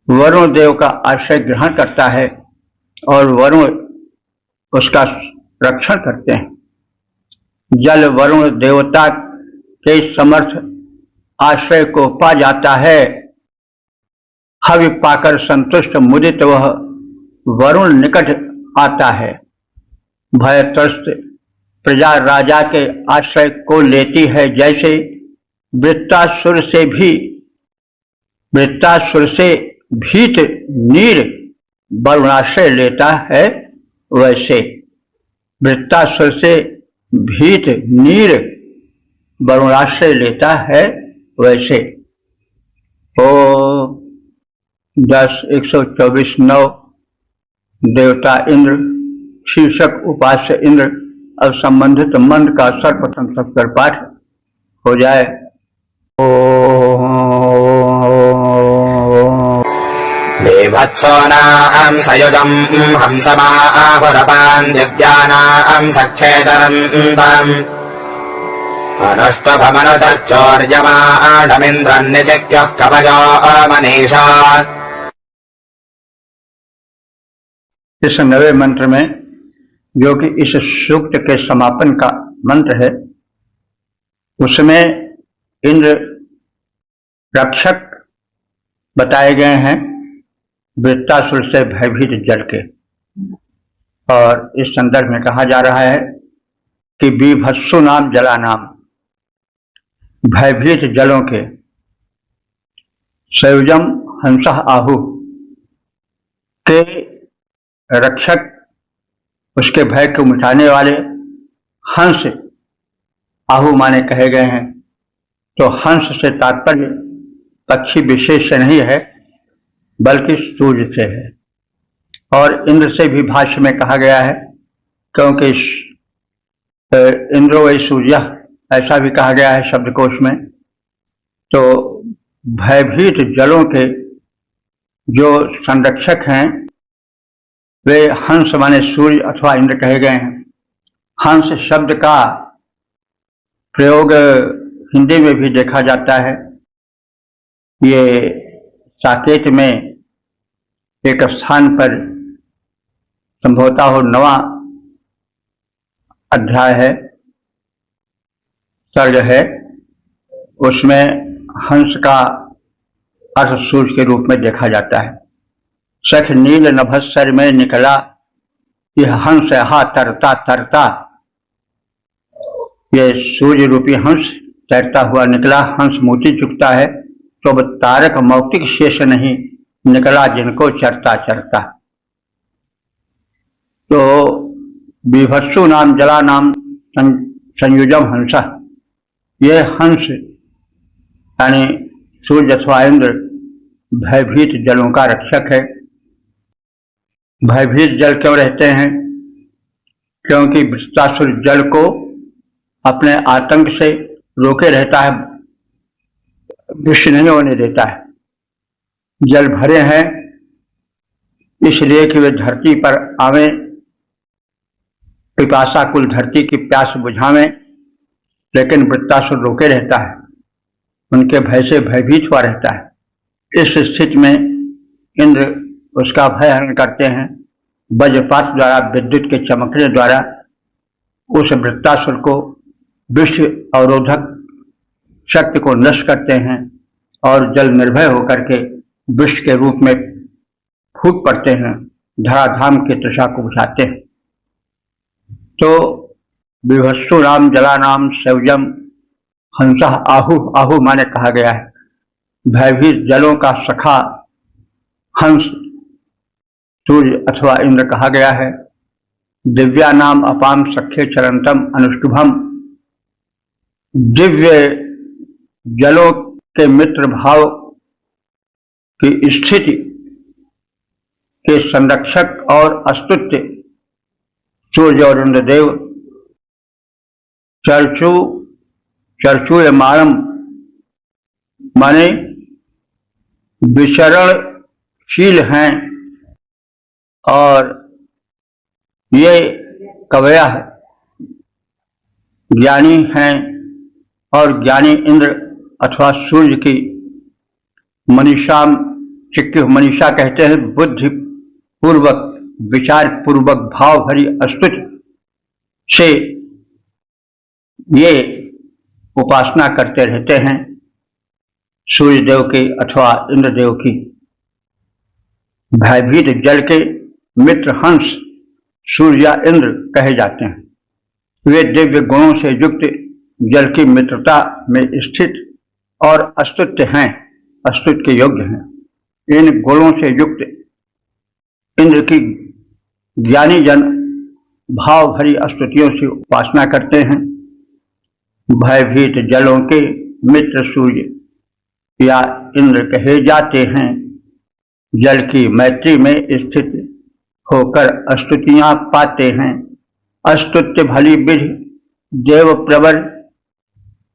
वरुण देव का आश्रय ग्रहण करता है और वरुण उसका रक्षण करते हैं। जल वरुण देवता के समर्थ आश्रय को पा जाता है। हवि पाकर संतुष्ट मुदित वह वरुण निकट आता है। भय त्रस्त प्रजा राजा के आश्रय को लेती है। जैसे वृत्तासुर से भीत नीर वरुणाश्रय लेता है, वैसे वृत्तासुर से भीत नीर वरुणाश्रय लेता है, वैसे। ओ 10:124-9 देवता इंद्र, शीर्षक उपास्य इंद्र। अब संबंधित मंत्र का सर्वप्रथम सबकर पाठ हो जाए। देवत्सोनां सयुजम् हंसमाहुरपान् दिव्यानां सख्येतरन्तम् अनुष्टभमनुचर्चोर्यमाणमिन्द्रन्निचिक्यः कवयो मनीषा। इस नवे मंत्र में, जो कि इस सूक्त के समापन का मंत्र है, उसमें इंद्र रक्षक बताए गए हैं वृत्तासुर से भयभीत जल के। और इस संदर्भ में कहा जा रहा है कि बीभत्सु नाम जला नाम, भयभीत जलों के संयुजम हंसः आहु के रक्षक, उसके भय को मिटाने वाले हंस आहु माने कहे गए हैं। तो हंस से तात्पर्य पक्षी विशेष से नहीं है, बल्कि सूर्य से है। और इंद्र से भी भाष्य में कहा गया है, क्योंकि इंद्रो वै सूर्य ऐसा भी कहा गया है शब्दकोश में। तो भयभीत जलों के जो संरक्षक हैं वे हंस माने सूर्य अथवा इंद्र कहे गए हैं। हंस शब्द का प्रयोग हिंदी में भी देखा जाता है। ये साकेत में एक स्थान पर संभवतः हो 9वां अध्याय है, सर्ग है, उसमें हंस का अर्थ सूर्य के रूप में देखा जाता है। सख नील नभस्सर में निकला यह हंस हा तरता तरता, ये सूर्य रूपी हंस तैरता हुआ निकला। हंस मोती चुकता है तो अब तारक मौक्तिक शेष नहीं निकला जिनको चरता चरता। तो बीभत्सु नाम जला नाम संयुजम हंस, ये हंस यानी सूर्य अथवा इंद्र भयभीत जलों का रक्षक है। भयभीत जल क्यों रहते हैं? क्योंकि वृत्तासुर जल को अपने आतंक से रोके रहता है, वृष्टि नहीं होने देता है। जल भरे हैं इसलिए कि वे धरती पर आवे, पिपासा कुल धरती की प्यास बुझावें, लेकिन वृत्तासुर रोके रहता है, उनके भय से भयभीत हुआ रहता है। इस स्थिति में इंद्र उसका भय हरण करते हैं, वज्रपात द्वारा, विद्युत के चमकने द्वारा उस वृत्तासुर को वृष्टि अवरोधक शक्ति को नष्ट करते हैं और जल निर्भय होकर के वृष्टि के रूप में फूट पड़ते हैं, धराधाम की तृषा को बुझाते हैं। तो विभत्सु नाम जलानाम सौजम हंसा आहु, आहु माने कहा गया है भयभीत जलों का सखा हंस सूर्य अथवा इंद्र कहा गया है। दिव्या नाम अपाम सख्य चरंतम अनुष्टुभम, दिव्य जलों के मित्र भाव की स्थिति के संरक्षक और अस्तुत्य सूर्य और इंद्रदेव चर्चूयमाणम माने विचरणशील हैं और ये कवया ज्ञानी हैं और ज्ञानी इंद्र अथवा सूर्य की मनीषा चिक्की मनीषा कहते हैं, बुद्धि पूर्वक विचार पूर्वक भाव भरी अस्तुति से ये उपासना करते रहते हैं सूर्यदेव की अथवा इंद्रदेव की। भयभीत जल के मित्र हंस सूर्य या इंद्र कहे जाते हैं। वे दिव्य गुणों से युक्त जल की मित्रता में स्थित और अस्तुत्य हैं, अस्तुत्य के योग्य हैं। इन गुणों से युक्त इंद्र की ज्ञानी जन भाव भरी स्तुतियों से उपासना करते हैं। भयभीत जलों के मित्र सूर्य या इंद्र कहे जाते हैं। जल की मैत्री में स्थित होकर स्तुतियां पाते हैं। अस्तुत्य भली विधि देव प्रवर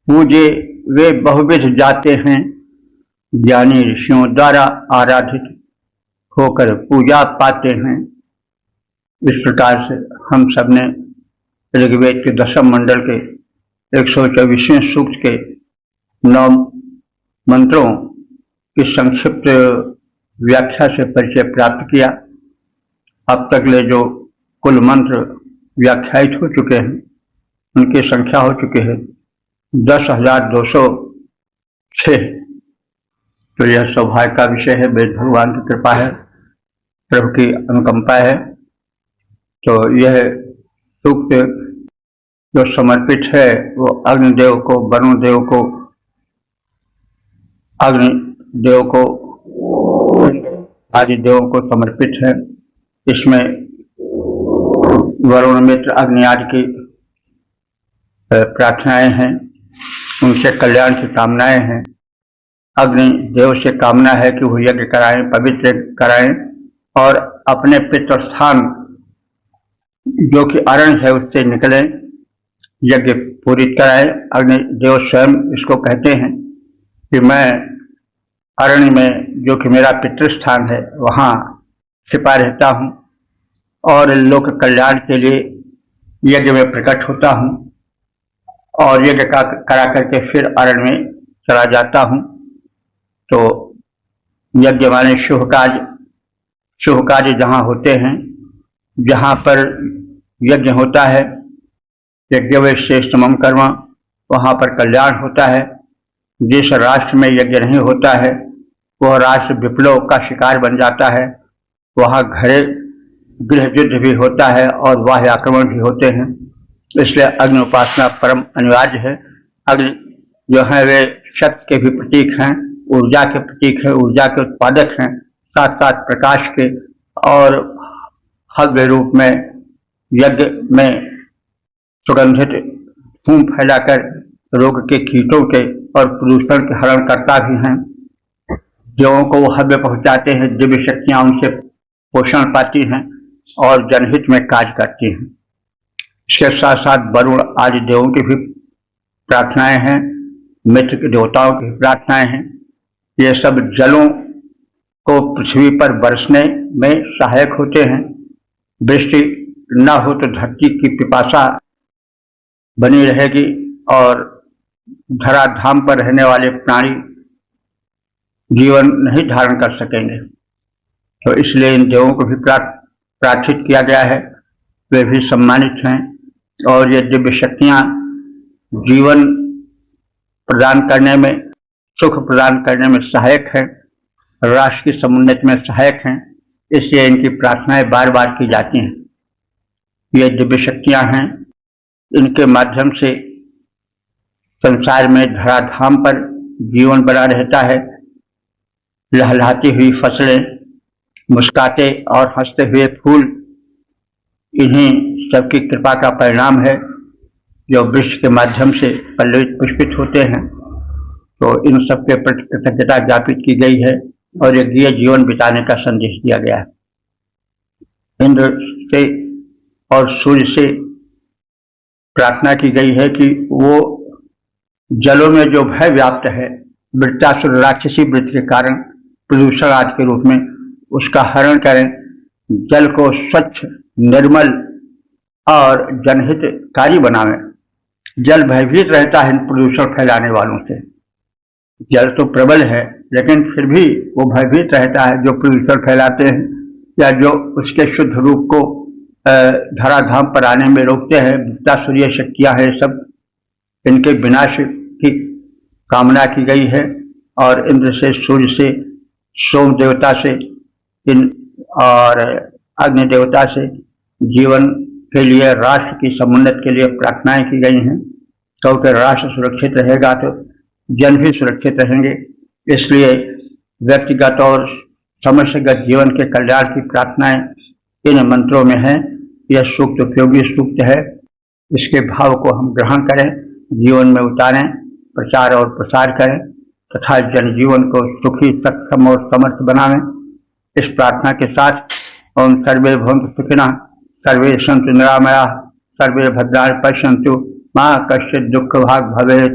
पूजे वे बहुविध जाते हैं। ज्ञानी ऋषियों द्वारा आराधित होकर पूजा पाते हैं। इस प्रकार से हम सब ने ऋग्वेद के 10वें मंडल के 124वें सूक्त के 9 मंत्रों की संक्षिप्त व्याख्या से परिचय प्राप्त किया। अब तक ले जो कुल मंत्र व्याख्यायित हो चुके हैं उनकी संख्या हो चुकी है 10,206। तो यह सौभाग्य का विषय है, वेद भगवान की कृपा है, प्रभु की अनुकंपा है। तो यह सूक्त जो समर्पित है वो अग्निदेव को, वरुण देव को, अग्निदेव को, आदि देवों को समर्पित है। इसमें वरुण मित्र अग्नि आदि की प्रार्थनाएं हैं, उनसे कल्याण की कामनाएं हैं। अग्नि देव से कामना है कि वो यज्ञ कराएं, पवित्र कराएं और अपने पितृस्थान जो कि अरण्य है उससे निकलें, यज्ञ पूरित कराएं। अग्नि देव स्वयं इसको कहते हैं कि मैं अरण्य में जो कि मेरा पितृस्थान है वहाँ छिपा रहता हूँ और लोक कल्याण के लिए यज्ञ में प्रकट होता हूँ और यज्ञ का करा करके फिर अरण्य में चला जाता हूँ। तो यज्ञ माने शुभ कार्य जहाँ होते हैं, जहाँ पर यज्ञ होता है, यज्ञ वे श्रेष्ठतमं कर्म, वहाँ पर कल्याण होता है। जिस राष्ट्र में यज्ञ नहीं होता है वह राष्ट्र विप्लव का शिकार बन जाता है। वहाँ गृह युद्ध भी होता है और बाह्य आक्रमण भी होते हैं। इसलिए अग्नि उपासना परम अनिवार्य है। अग्नि जो है वे शक्ति के भी प्रतीक हैं, ऊर्जा के प्रतीक है, ऊर्जा के उत्पादक हैं, साथ साथ प्रकाश के, और हव्य रूप में यज्ञ में सुगंधित धूम फैलाकर रोग के कीटों के और प्रदूषण के हरण करता भी हैं। देवों को वो हव्य पहुंचाते हैं, दिव्य शक्तियां उनसे पोषण पाती हैं और जनहित में कार्य करती हैं। इसके साथ साथ वरुण आदि देवों की भी प्रार्थनाएं हैं। मित्र के देवताओं की प्रार्थनाएं हैं। ये सब जलों को पृथ्वी पर बरसने में सहायक होते हैं। वृष्टि न हो तो धरती की पिपासा बनी रहेगी और धराधाम पर रहने वाले प्राणी जीवन नहीं धारण कर सकेंगे। तो इसलिए इन देवों को भी प्रार्थित किया गया है, वे भी सम्मानित हैं। और ये दिव्य शक्तियां जीवन प्रदान करने में, सुख प्रदान करने में सहायक हैं, राष्ट्र की समुन्नति में सहायक हैं, इसलिए इनकी प्रार्थनाएं बार बार की जाती हैं। ये दिव्य शक्तियां हैं, इनके माध्यम से संसार में धराधाम पर जीवन बना रहता है। लहलहाती हुई फसलें, मुस्कुराते और हंसते हुए फूल, इन्हीं सबकी कृपा का परिणाम है जो वृक्ष के माध्यम से पल्लवित पुष्पित होते हैं। तो इन सबके प्रति कृतज्ञता ज्ञापित की गई है और एक ये जीवन बिताने का संदेश दिया गया है। इंद्र से और सूर्य से प्रार्थना की गई है कि वो जलों में जो भय व्याप्त है, वृत्तासुर राक्षसी वृत्ति के कारण प्रदूषण आदि के रूप में, उसका हरण करें, जल को स्वच्छ, निर्मल और जनहितकारी बनावें। जल भयभीत रहता है इन प्रदूषण फैलाने वालों से। जल तो प्रबल है लेकिन फिर भी वो भयभीत रहता है जो प्रदूषण फैलाते हैं या जो उसके शुद्ध रूप को धराधाम पर आने में रोकते हैं। वृत्तासुरीय शक्तियां हैं, सब इनके विनाश की कामना की गई है। और इंद्र से, सूर्य से, सोम देवता से और अग्नि देवता से जीवन के लिए, राष्ट्र की समुन्नति के लिए प्रार्थनाएं की गई हैं। क्योंकि राष्ट्र सुरक्षित रहेगा तो जन भी सुरक्षित रहेंगे। इसलिए व्यक्तिगत और समष्टिगत जीवन के कल्याण की प्रार्थनाएं इन मंत्रों में है। यह सूक्त उपयोगी सूक्त है। इसके भाव को हम ग्रहण करें, जीवन में उतारें, प्रचार और प्रसार करें तथा जनजीवन को सुखी, सक्षम और समर्थ बनावें। इस प्रार्थना के साथ ओम सर्वे भवन्तु सुखिनः, सर्वे सन्तु निरामयाः, सर्वे भद्राणि पश्यन्तु, मा कश्चित् दुःखभाग् भवेत्।